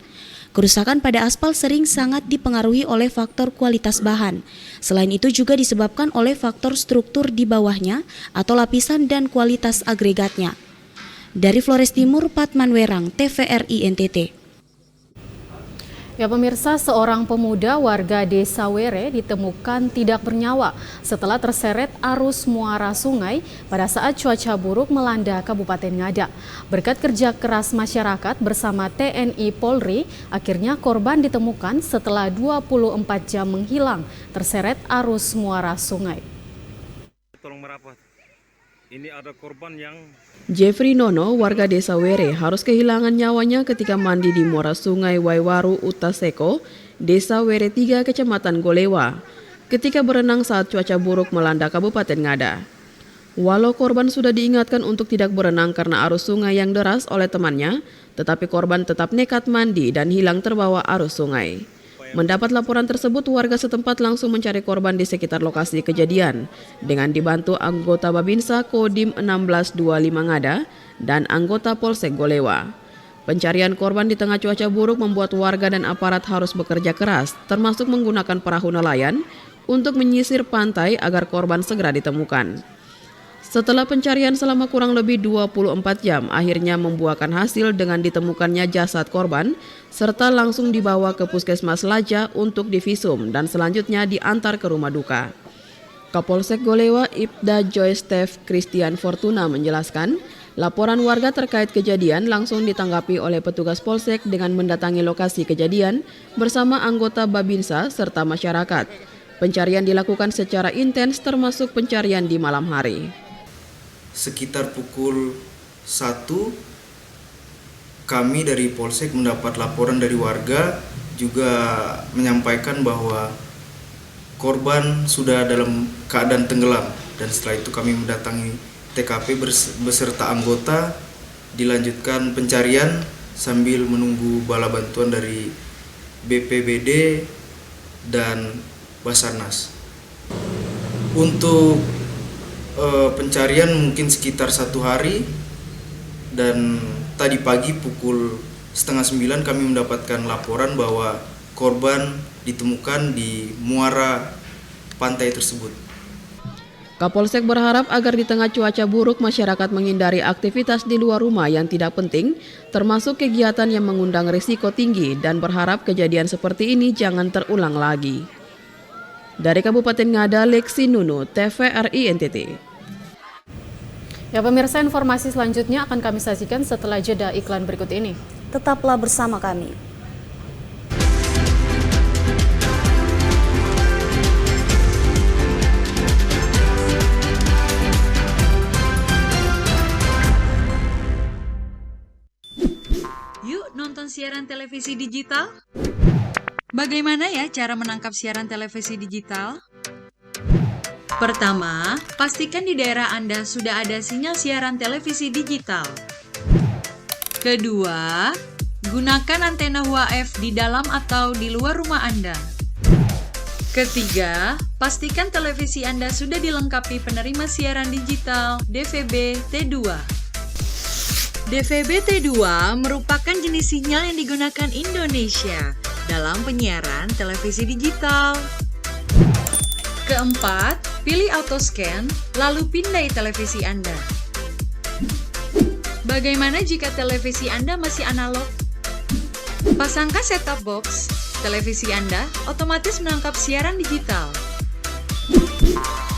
Kerusakan pada aspal sering sangat dipengaruhi oleh faktor kualitas bahan. Selain itu juga disebabkan oleh faktor struktur di bawahnya atau lapisan dan kualitas agregatnya. Dari Flores Timur, Patman Werang, TVRI NTT. Ya pemirsa, seorang pemuda warga Desa Were ditemukan tidak bernyawa setelah terseret arus muara sungai pada saat cuaca buruk melanda Kabupaten Ngada. Berkat kerja keras masyarakat bersama TNI Polri, akhirnya korban ditemukan setelah 24 jam menghilang terseret arus muara sungai. Tolong merapat. Ini ada korban yang Jeffrey Nono, warga Desa Were, harus kehilangan nyawanya ketika mandi di muara sungai Waiwaru Utaseko, Desa Were 3, Kecamatan Golewa, ketika berenang saat cuaca buruk melanda Kabupaten Ngada. Walau korban sudah diingatkan untuk tidak berenang karena arus sungai yang deras oleh temannya, tetapi korban tetap nekat mandi dan hilang terbawa arus sungai. Mendapat laporan tersebut, warga setempat langsung mencari korban di sekitar lokasi kejadian dengan dibantu anggota Babinsa Kodim 1625 Ngada dan anggota Polsek Golewa. Pencarian korban di tengah cuaca buruk membuat warga dan aparat harus bekerja keras, termasuk menggunakan perahu nelayan untuk menyisir pantai agar korban segera ditemukan. Setelah pencarian selama kurang lebih 24 jam, akhirnya membuahkan hasil dengan ditemukannya jasad korban, serta langsung dibawa ke Puskesmas Laja untuk divisum dan selanjutnya diantar ke rumah duka. Kapolsek Golewa Ibda Joyce Christian Fortuna menjelaskan, laporan warga terkait kejadian langsung ditanggapi oleh petugas Polsek dengan mendatangi lokasi kejadian bersama anggota Babinsa serta masyarakat. Pencarian dilakukan secara intens termasuk pencarian di malam hari. Sekitar pukul 1 kami dari Polsek mendapat laporan dari warga juga menyampaikan bahwa korban sudah dalam keadaan tenggelam, dan setelah itu kami mendatangi TKP beserta anggota, dilanjutkan pencarian sambil menunggu bala bantuan dari BPBD dan Basarnas. Untuk pencarian mungkin sekitar 1 hari, dan tadi pagi pukul 8:30 kami mendapatkan laporan bahwa korban ditemukan di muara pantai tersebut. Kapolsek berharap agar di tengah cuaca buruk masyarakat menghindari aktivitas di luar rumah yang tidak penting, termasuk kegiatan yang mengundang risiko tinggi, dan berharap kejadian seperti ini jangan terulang lagi. Dari Kabupaten Ngada, Lexi Nunu, TVRI NTT. Ya pemirsa, informasi selanjutnya akan kami sajikan setelah jeda iklan berikut ini. Tetaplah bersama kami. Yuk nonton siaran televisi digital? Bagaimana ya cara menangkap siaran televisi digital? Pertama, pastikan di daerah Anda sudah ada sinyal siaran televisi digital. Kedua, gunakan antena UHF di dalam atau di luar rumah Anda. Ketiga, pastikan televisi Anda sudah dilengkapi penerima siaran digital DVB T2. DVB T2 merupakan jenis sinyal yang digunakan Indonesia dalam penyiaran televisi digital. Keempat, pilih autoscan, lalu pindai televisi Anda. Bagaimana jika televisi Anda masih analog? Pasangkan set-top box, televisi Anda otomatis menangkap siaran digital.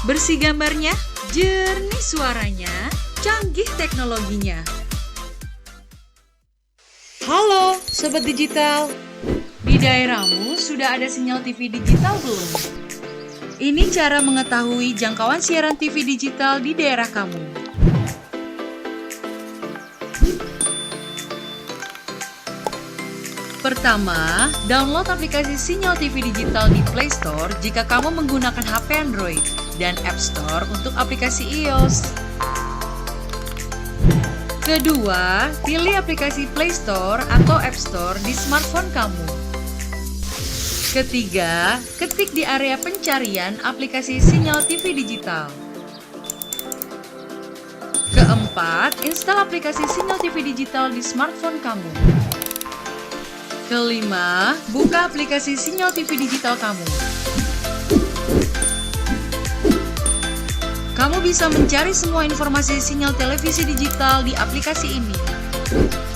Bersih gambarnya, jernih suaranya, canggih teknologinya. Halo, Sobat Digital. Di daerahmu sudah ada sinyal TV digital belum? Ini cara mengetahui jangkauan siaran TV digital di daerah kamu. Pertama, download aplikasi Sinyal TV Digital di Play Store jika kamu menggunakan HP Android, dan App Store untuk aplikasi iOS. Kedua, pilih aplikasi Play Store atau App Store di smartphone kamu. Ketiga, ketik di area pencarian aplikasi Sinyal TV Digital. Keempat, install aplikasi Sinyal TV Digital di smartphone kamu. Kelima, buka aplikasi Sinyal TV Digital kamu. Kamu bisa mencari semua informasi sinyal televisi digital di aplikasi ini.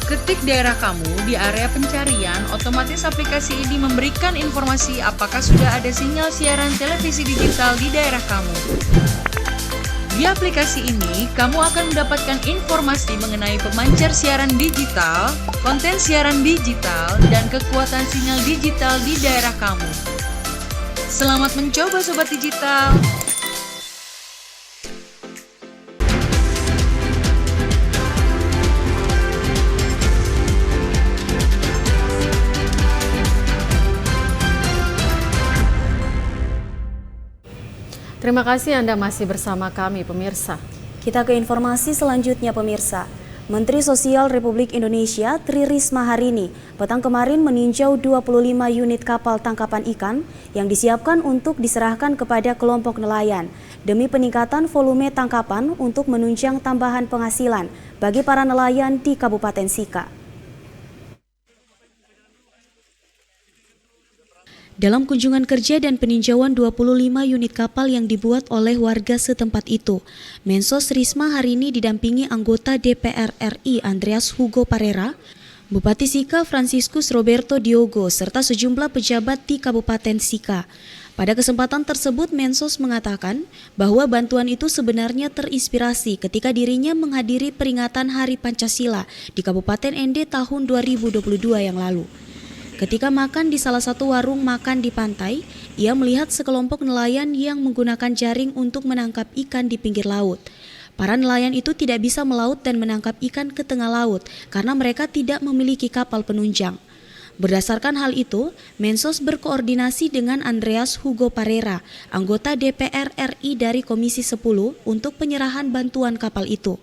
Ketik daerah kamu di area pencarian, otomatis aplikasi ini memberikan informasi apakah sudah ada sinyal siaran televisi digital di daerah kamu. Di aplikasi ini, kamu akan mendapatkan informasi mengenai pemancar siaran digital, konten siaran digital, dan kekuatan sinyal digital di daerah kamu. Selamat mencoba Sobat Digital! Terima kasih Anda masih bersama kami, pemirsa. Kita ke informasi selanjutnya, pemirsa. Menteri Sosial Republik Indonesia Tri Risma hari ini petang kemarin meninjau 25 unit kapal tangkapan ikan yang disiapkan untuk diserahkan kepada kelompok nelayan demi peningkatan volume tangkapan untuk menunjang tambahan penghasilan bagi para nelayan di Kabupaten Sika. Dalam kunjungan kerja dan peninjauan 25 unit kapal yang dibuat oleh warga setempat itu, Mensos Risma hari ini didampingi anggota DPR RI Andreas Hugo Parera, Bupati Sika Franciscus Roberto Diogo, serta sejumlah pejabat di Kabupaten Sika. Pada kesempatan tersebut, Mensos mengatakan bahwa bantuan itu sebenarnya terinspirasi ketika dirinya menghadiri peringatan Hari Pancasila di Kabupaten ND tahun 2022 yang lalu. Ketika makan di salah satu warung makan di pantai, ia melihat sekelompok nelayan yang menggunakan jaring untuk menangkap ikan di pinggir laut. Para nelayan itu tidak bisa melaut dan menangkap ikan ke tengah laut karena mereka tidak memiliki kapal penunjang. Berdasarkan hal itu, Mensos berkoordinasi dengan Andreas Hugo Parera, anggota DPR RI dari Komisi 10 untuk penyerahan bantuan kapal itu.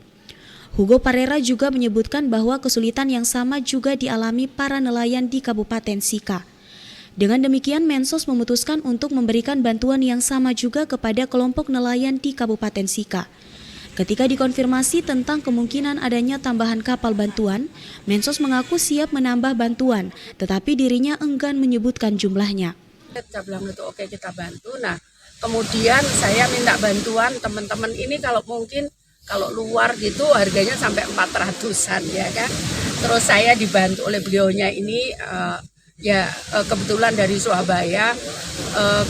Hugo Parera juga menyebutkan bahwa kesulitan yang sama juga dialami para nelayan di Kabupaten Sika. Dengan demikian, Mensos memutuskan untuk memberikan bantuan yang sama juga kepada kelompok nelayan di Kabupaten Sika. Ketika dikonfirmasi tentang kemungkinan adanya tambahan kapal bantuan, Mensos mengaku siap menambah bantuan, tetapi dirinya enggan menyebutkan jumlahnya. Saya bilang itu oke, kita bantu. Nah, kemudian saya minta bantuan teman-teman ini kalau mungkin kalau luar gitu harganya sampai 400-an ya kan. Terus saya dibantu oleh beliaunya ini kebetulan dari Surabaya,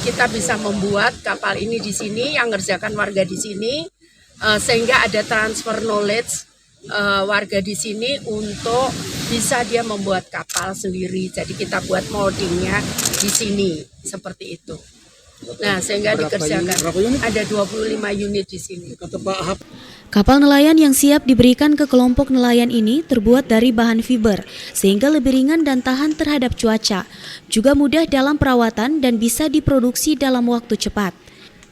kita bisa membuat kapal ini di sini yang ngerjakan warga di sini. Sehingga ada transfer knowledge warga di sini untuk bisa dia membuat kapal sendiri. Jadi kita buat moldingnya di sini seperti itu. Nah, sehingga dikerjakan ada 25 unit di sini. Kapal nelayan yang siap diberikan ke kelompok nelayan ini terbuat dari bahan fiber, sehingga lebih ringan dan tahan terhadap cuaca. Juga mudah dalam perawatan dan bisa diproduksi dalam waktu cepat.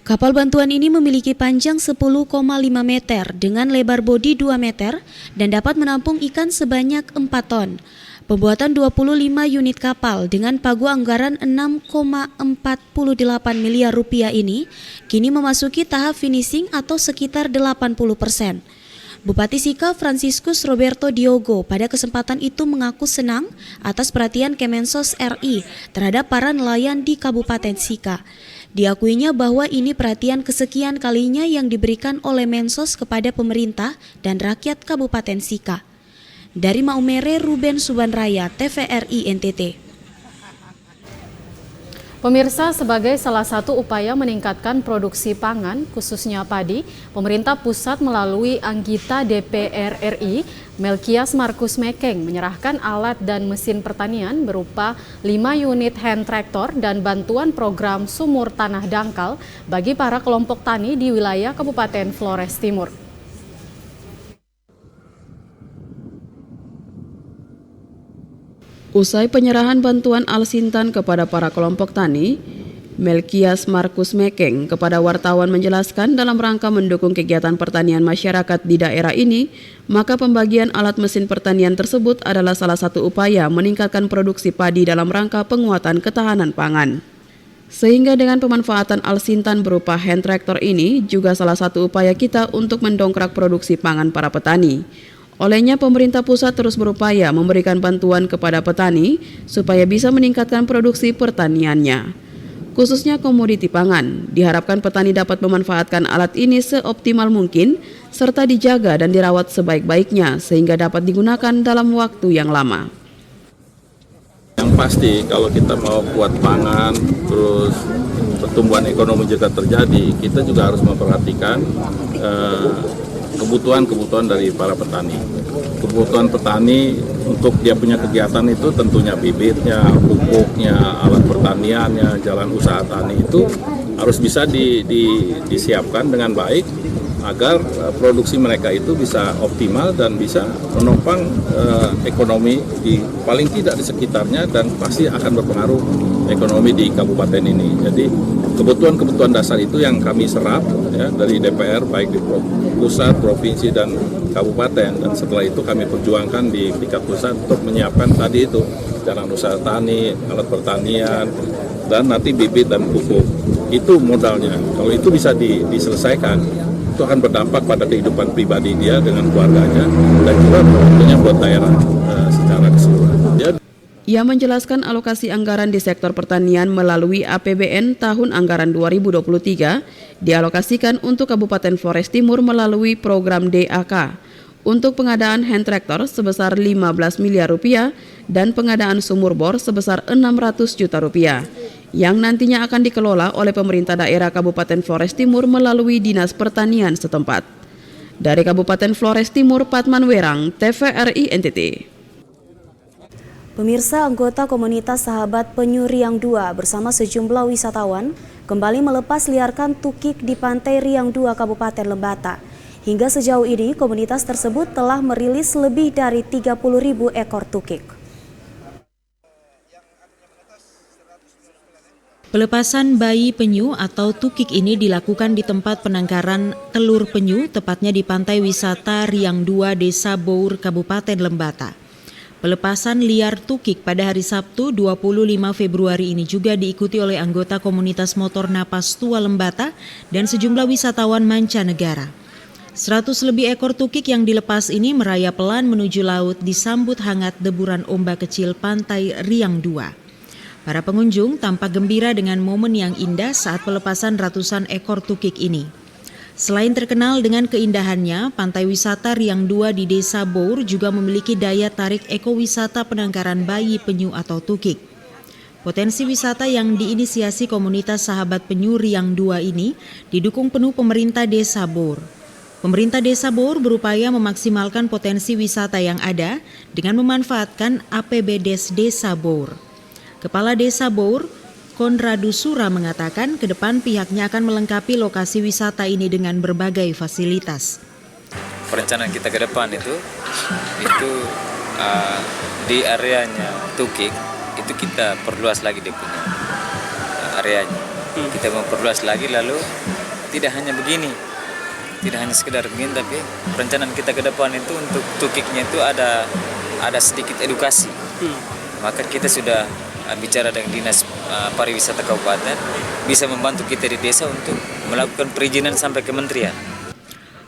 Kapal bantuan ini memiliki panjang 10,5 meter dengan lebar bodi 2 meter dan dapat menampung ikan sebanyak 4 ton. Pembuatan 25 unit kapal dengan pagu anggaran 6,48 miliar rupiah ini kini memasuki tahap finishing atau sekitar 80%. Bupati Sika Franciscus Roberto Diogo pada kesempatan itu mengaku senang atas perhatian Kemensos RI terhadap para nelayan di Kabupaten Sika. Diakuinya bahwa ini perhatian kesekian kalinya yang diberikan oleh Mensos kepada pemerintah dan rakyat Kabupaten Sika. Dari Maumere, Ruben Subanraya, TVRI NTT. Pemirsa, sebagai salah satu upaya meningkatkan produksi pangan, khususnya padi, pemerintah pusat melalui anggota DPR RI, Melkias Markus Mekeng, menyerahkan alat dan mesin pertanian berupa 5 unit hand tractor dan bantuan program sumur tanah dangkal bagi para kelompok tani di wilayah Kabupaten Flores Timur. Usai penyerahan bantuan Alsintan kepada para kelompok tani, Melkias Markus Mekeng kepada wartawan menjelaskan dalam rangka mendukung kegiatan pertanian masyarakat di daerah ini, maka pembagian alat mesin pertanian tersebut adalah salah satu upaya meningkatkan produksi padi dalam rangka penguatan ketahanan pangan. Sehingga dengan pemanfaatan Alsintan berupa hand tractor ini juga salah satu upaya kita untuk mendongkrak produksi pangan para petani. Olehnya pemerintah pusat terus berupaya memberikan bantuan kepada petani supaya bisa meningkatkan produksi pertaniannya. Khususnya komoditi pangan, diharapkan petani dapat memanfaatkan alat ini seoptimal mungkin serta dijaga dan dirawat sebaik-baiknya sehingga dapat digunakan dalam waktu yang lama. Yang pasti kalau kita mau kuat pangan, terus pertumbuhan ekonomi juga terjadi, kita juga harus memperhatikan kebutuhan dari para petani. Kebutuhan petani untuk dia punya kegiatan itu tentunya bibitnya, pupuknya, alat pertaniannya, jalan usaha tani itu harus bisa disiapkan dengan baik agar produksi mereka itu bisa optimal dan bisa menopang ekonomi paling tidak di sekitarnya dan pasti akan berpengaruh ekonomi di kabupaten ini. Jadi kebutuhan dasar itu yang kami serap ya, dari DPR baik di pusat, provinsi dan kabupaten, dan setelah itu kami perjuangkan di tingkat pusat untuk menyiapkan tadi itu jalan usaha tani, alat pertanian, dan nanti bibit dan pupuk. Itu modalnya. Kalau itu bisa diselesaikan, itu akan berdampak pada kehidupan pribadi dia dengan keluarganya dan juga tentunya buat daerah secara keseluruhan. Ia menjelaskan alokasi anggaran di sektor pertanian melalui APBN tahun anggaran 2023 dialokasikan untuk Kabupaten Flores Timur melalui program DAK untuk pengadaan hand tractor sebesar 15 miliar rupiah dan pengadaan sumur bor sebesar 600 juta rupiah yang nantinya akan dikelola oleh pemerintah daerah Kabupaten Flores Timur melalui Dinas Pertanian setempat. Dari Kabupaten Flores Timur, Patman Werang, TVRI NTT. Pemirsa, anggota komunitas Sahabat Penyu Riang 2 bersama sejumlah wisatawan kembali melepas liarkan tukik di pantai Riang 2 Kabupaten Lembata. Hingga sejauh ini, komunitas tersebut telah merilis lebih dari 30.000 ekor tukik. Pelepasan bayi penyu atau tukik ini dilakukan di tempat penangkaran telur penyu, tepatnya di Pantai Wisata Riang 2, Desa Bour, Kabupaten Lembata. Pelepasan liar tukik pada hari Sabtu 25 Februari ini juga diikuti oleh anggota komunitas motor Napas Tua Lembata dan sejumlah wisatawan mancanegara. 100 lebih ekor tukik yang dilepas ini merayap pelan menuju laut disambut hangat deburan ombak kecil Pantai Riang 2. Para pengunjung tampak gembira dengan momen yang indah saat pelepasan ratusan ekor tukik ini. Selain terkenal dengan keindahannya, Pantai Wisata Riang 2 di Desa Bour juga memiliki daya tarik ekowisata penangkaran bayi penyu atau tukik. Potensi wisata yang diinisiasi komunitas Sahabat Penyu Riang 2 ini didukung penuh pemerintah Desa Bour. Pemerintah Desa Bour berupaya memaksimalkan potensi wisata yang ada dengan memanfaatkan APBDes Desa Bour. Kepala Desa Bour, Konradu Sura mengatakan ke depan pihaknya akan melengkapi lokasi wisata ini dengan berbagai fasilitas. Perencanaan kita ke depan itu di areanya tukik itu kita perluas lagi dia punya areanya. Kita memperluas lagi, lalu tidak hanya begini, tidak hanya sekedar begini, tapi perencanaan kita ke depan itu untuk tukiknya itu ada sedikit edukasi. Maka kita sudah bicara dengan Dinas Pariwisata Kabupaten, bisa membantu kita di desa untuk melakukan perizinan sampai kementerian.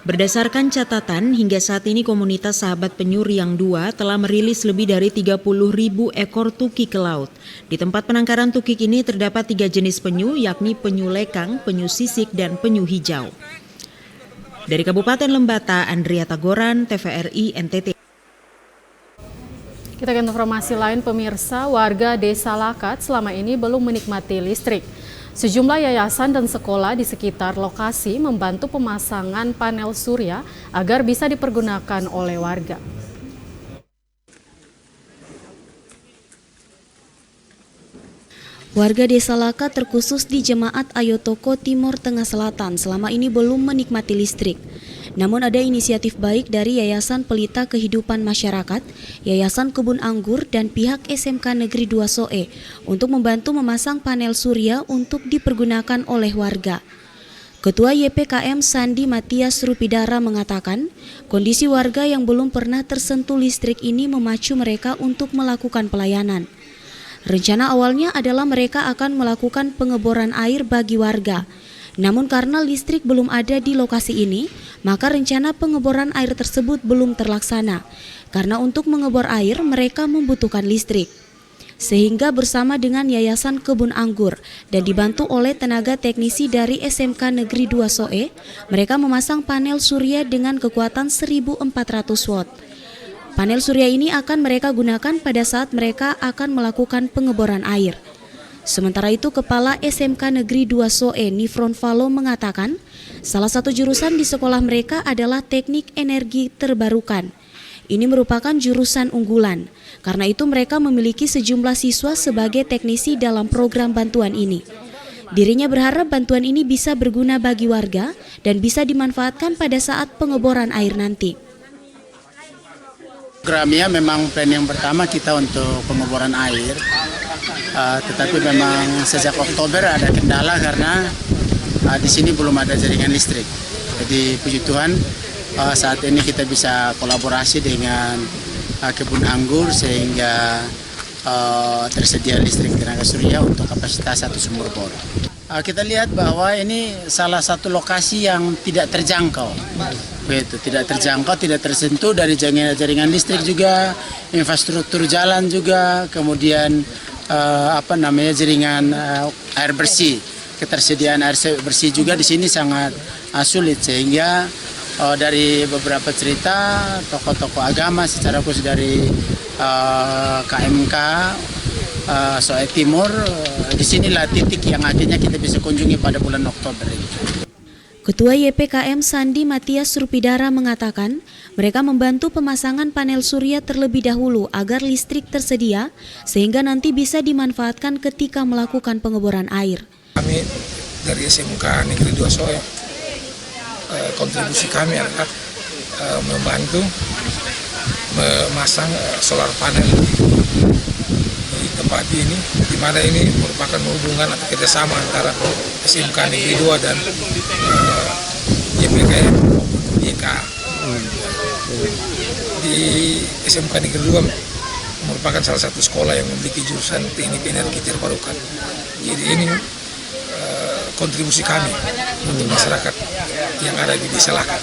Berdasarkan catatan, hingga saat ini komunitas Sahabat Penyu Riang 2 telah merilis lebih dari 30.000 ekor tukik ke laut. Di tempat penangkaran tukik ini terdapat 3 jenis penyu, yakni penyu lekang, penyu sisik, dan penyu hijau. Dari Kabupaten Lembata, Andrea Tagoran, TVRI NTT. Kita ke informasi lain, pemirsa. Warga Desa Lakat selama ini belum menikmati listrik. Sejumlah yayasan dan sekolah di sekitar lokasi membantu pemasangan panel surya agar bisa dipergunakan oleh warga. Warga Desa Lakat terkhusus di Jemaat Ayotoko Timur Tengah Selatan selama ini belum menikmati listrik. Namun ada inisiatif baik dari Yayasan Pelita Kehidupan Masyarakat, Yayasan Kebun Anggur, dan pihak SMK Negeri 2 Soe untuk membantu memasang panel surya untuk dipergunakan oleh warga. Ketua YPKM Sandi Matias Rupidara mengatakan, kondisi warga yang belum pernah tersentuh listrik ini memacu mereka untuk melakukan pelayanan. Rencana awalnya adalah mereka akan melakukan pengeboran air bagi warga. Namun karena listrik belum ada di lokasi ini, maka rencana pengeboran air tersebut belum terlaksana. Karena untuk mengebor air mereka membutuhkan listrik. Sehingga bersama dengan Yayasan Kebun Anggur dan dibantu oleh tenaga teknisi dari SMK Negeri 2 Soe, mereka memasang panel surya dengan kekuatan 1.400 watt. Panel surya ini akan mereka gunakan pada saat mereka akan melakukan pengeboran air. Sementara itu, Kepala SMK Negeri 2 Soe, Nifron Valo, mengatakan salah satu jurusan di sekolah mereka adalah Teknik Energi Terbarukan. Ini merupakan jurusan unggulan. Karena itu mereka memiliki sejumlah siswa sebagai teknisi dalam program bantuan ini. Dirinya berharap bantuan ini bisa berguna bagi warga dan bisa dimanfaatkan pada saat pengeboran air nanti. Programnya memang plan yang pertama kita untuk pengeboran air. Tetapi memang sejak Oktober ada kendala karena di sini belum ada jaringan listrik. Jadi puji Tuhan saat ini kita bisa kolaborasi dengan Kebun Anggur sehingga tersedia listrik tenaga surya untuk kapasitas 1 sumur bor. Kita lihat bahwa ini salah satu lokasi yang tidak terjangkau. Begitu, tidak terjangkau, tidak tersentuh dari jaringan listrik juga, infrastruktur jalan juga, kemudian jaringan air bersih. Ketersediaan air bersih juga di sini sangat sulit, sehingga dari beberapa cerita tokoh-tokoh agama secara khusus dari KMK Soe Timur, disinilah titik yang akhirnya kita bisa kunjungi pada bulan Oktober ini. Ketua YPKM Sandi Matias Surpidara mengatakan mereka membantu pemasangan panel surya terlebih dahulu agar listrik tersedia sehingga nanti bisa dimanfaatkan ketika melakukan pengeboran air. Kami dari SMK Negeri 2 Soe, kontribusi kami adalah membantu memasang solar panel di tempat ini, di mana ini merupakan hubungan atau kerjasama antara SMK Negeri 2 dan YPKM YK. Di SMK Negeri 2 merupakan salah satu sekolah yang memiliki jurusan teknik energi terbarukan. Jadi ini kontribusi kami untuk masyarakat yang ada di desa Lakat.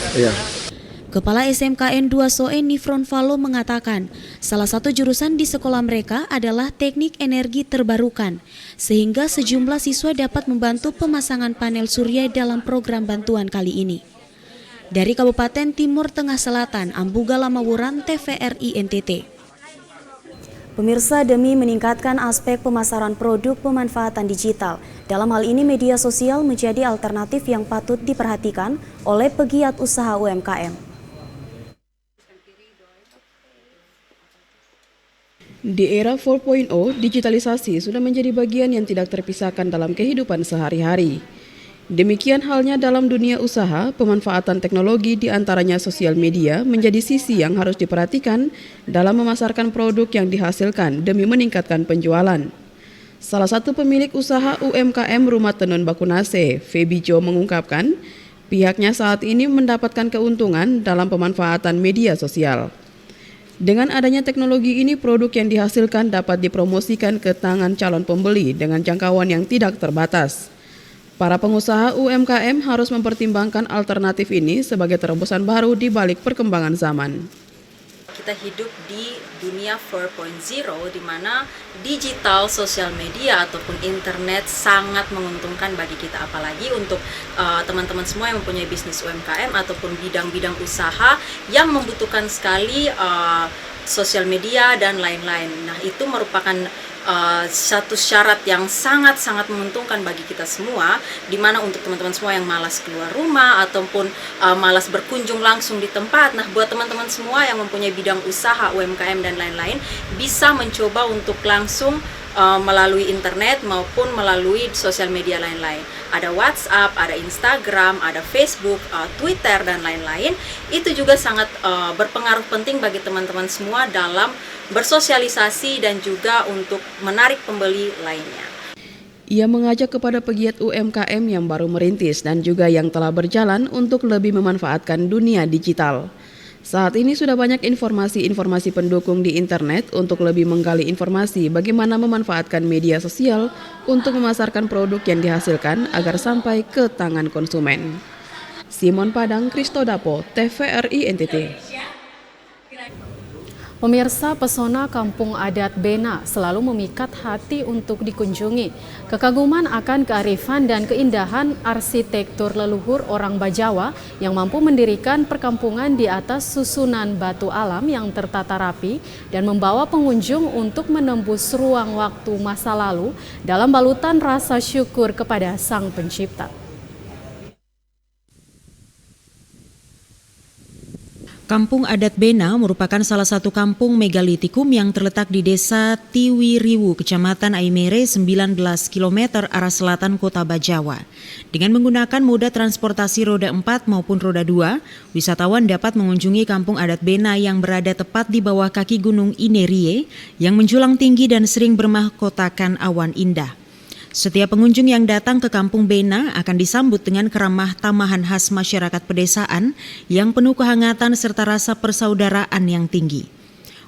Kepala SMKN 2 Soe Nifron Valo mengatakan salah satu jurusan di sekolah mereka adalah teknik energi terbarukan, sehingga sejumlah siswa dapat membantu pemasangan panel surya dalam program bantuan kali ini. Dari Kabupaten Timur Tengah Selatan, Ambuga Lamawuran, TVRI NTT. Pemirsa, demi meningkatkan aspek pemasaran produk pemanfaatan digital, dalam hal ini media sosial menjadi alternatif yang patut diperhatikan oleh pegiat usaha UMKM. Di era 4.0, digitalisasi sudah menjadi bagian yang tidak terpisahkan dalam kehidupan sehari-hari. Demikian halnya dalam dunia usaha, pemanfaatan teknologi di antaranya sosial media menjadi sisi yang harus diperhatikan dalam memasarkan produk yang dihasilkan demi meningkatkan penjualan. Salah satu pemilik usaha UMKM Rumah Tenun Bakunase, Febi Jo mengungkapkan, pihaknya saat ini mendapatkan keuntungan dalam pemanfaatan media sosial. Dengan adanya teknologi ini, produk yang dihasilkan dapat dipromosikan ke tangan calon pembeli dengan jangkauan yang tidak terbatas. Para pengusaha UMKM harus mempertimbangkan alternatif ini sebagai terobosan baru di balik perkembangan zaman. Kita hidup di dunia 4.0 di mana digital, sosial media ataupun internet sangat menguntungkan bagi kita, apalagi untuk teman-teman semua yang mempunyai bisnis UMKM ataupun bidang-bidang usaha yang membutuhkan sekali sosial media dan lain-lain. Nah, itu merupakan satu syarat yang sangat-sangat menguntungkan bagi kita semua, di mana untuk teman-teman semua yang malas keluar rumah ataupun malas berkunjung langsung di tempat. Nah, buat teman-teman semua yang mempunyai bidang usaha UMKM dan lain-lain, bisa mencoba untuk langsung melalui internet maupun melalui sosial media lain-lain. Ada WhatsApp, ada Instagram, ada Facebook, Twitter, dan lain-lain. Itu juga sangat berpengaruh penting bagi teman-teman semua dalam bersosialisasi dan juga untuk menarik pembeli lainnya. Ia mengajak kepada pegiat UMKM yang baru merintis dan juga yang telah berjalan untuk lebih memanfaatkan dunia digital. Saat ini sudah banyak informasi-informasi pendukung di internet untuk lebih menggali informasi bagaimana memanfaatkan media sosial untuk memasarkan produk yang dihasilkan agar sampai ke tangan konsumen. Simon Padang, Kristodapo, TVRI NTT. Pemirsa, pesona kampung adat Bena selalu memikat hati untuk dikunjungi. Kekaguman akan kearifan dan keindahan arsitektur leluhur orang Bajawa yang mampu mendirikan perkampungan di atas susunan batu alam yang tertata rapi dan membawa pengunjung untuk menembus ruang waktu masa lalu dalam balutan rasa syukur kepada Sang Pencipta. Kampung Adat Bena merupakan salah satu kampung megalitikum yang terletak di Desa Tiwiriwu, Kecamatan Aimere, 19 km arah selatan Kota Bajawa. Dengan menggunakan moda transportasi roda 4 maupun roda 2, wisatawan dapat mengunjungi Kampung Adat Bena yang berada tepat di bawah kaki Gunung Inerie yang menjulang tinggi dan sering bermahkotakan awan indah. Setiap pengunjung yang datang ke Kampung Bena akan disambut dengan keramah tamahan khas masyarakat pedesaan yang penuh kehangatan serta rasa persaudaraan yang tinggi.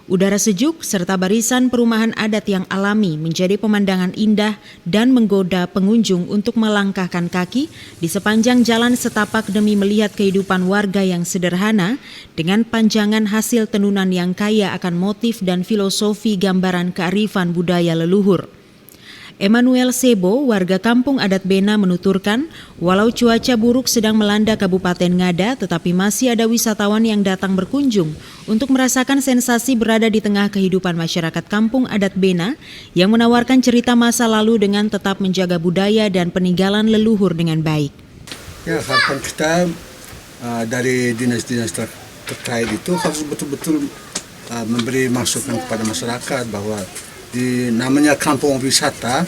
Udara sejuk serta barisan perumahan adat yang alami menjadi pemandangan indah dan menggoda pengunjung untuk melangkahkan kaki di sepanjang jalan setapak demi melihat kehidupan warga yang sederhana dengan panjangan hasil tenunan yang kaya akan motif dan filosofi gambaran kearifan budaya leluhur. Emmanuel Sebo, warga Kampung Adat Bena menuturkan, walau cuaca buruk sedang melanda Kabupaten Ngada, tetapi masih ada wisatawan yang datang berkunjung untuk merasakan sensasi berada di tengah kehidupan masyarakat Kampung Adat Bena yang menawarkan cerita masa lalu dengan tetap menjaga budaya dan peninggalan leluhur dengan baik. Ya, harapan kita dari dinas-dinas terkait itu harus betul-betul memberi masukan kepada masyarakat bahwa di namanya kampung wisata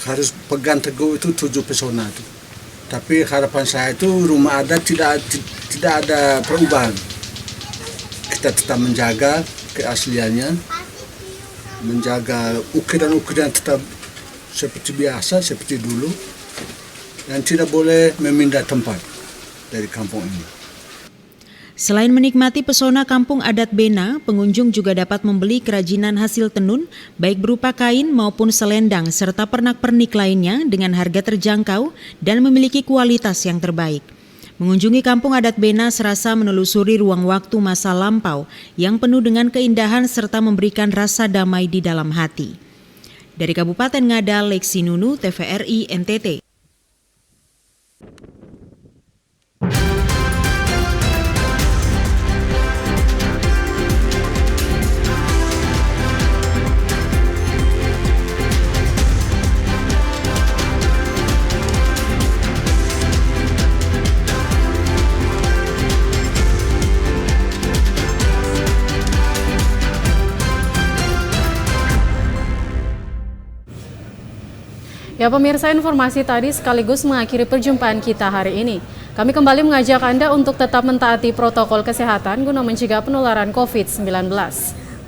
harus pegang teguh itu 7 pesona itu. Tapi harapan saya itu rumah adat tidak ada perubahan. Kita tetap menjaga keasliannya, menjaga ukiran-ukiran tetap seperti biasa, seperti dulu, dan tidak boleh memindah tempat dari kampung ini. Selain menikmati pesona kampung adat Bena, pengunjung juga dapat membeli kerajinan hasil tenun, baik berupa kain maupun selendang, serta pernak-pernik lainnya dengan harga terjangkau dan memiliki kualitas yang terbaik. Mengunjungi kampung adat Bena serasa menelusuri ruang waktu masa lampau yang penuh dengan keindahan serta memberikan rasa damai di dalam hati. Dari Kabupaten Ngada, Lexi Nunu, TVRI NTT. Ya pemirsa, informasi tadi sekaligus mengakhiri perjumpaan kita hari ini. Kami kembali mengajak Anda untuk tetap mentaati protokol kesehatan guna mencegah penularan COVID-19.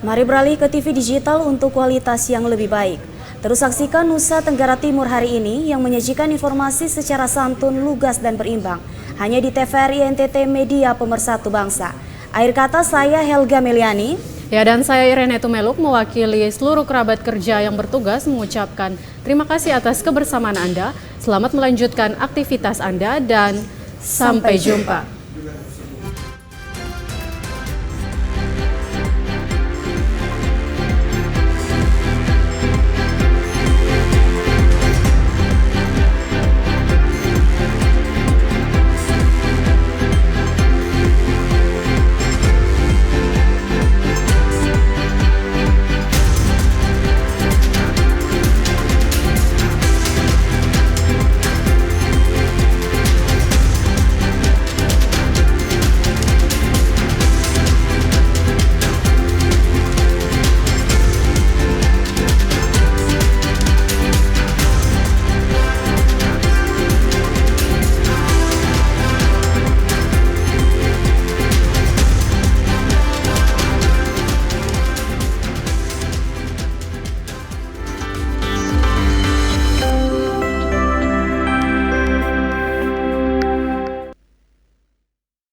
Mari beralih ke TV digital untuk kualitas yang lebih baik. Terus saksikan Nusa Tenggara Timur hari ini yang menyajikan informasi secara santun, lugas dan berimbang. Hanya di TVRI NTT Media Pemersatu Bangsa. Akhir kata saya Helga Meliani. Ya, dan saya Irene Tumeluk mewakili seluruh kerabat kerja yang bertugas mengucapkan terima kasih atas kebersamaan Anda. Selamat melanjutkan aktivitas Anda dan sampai jumpa.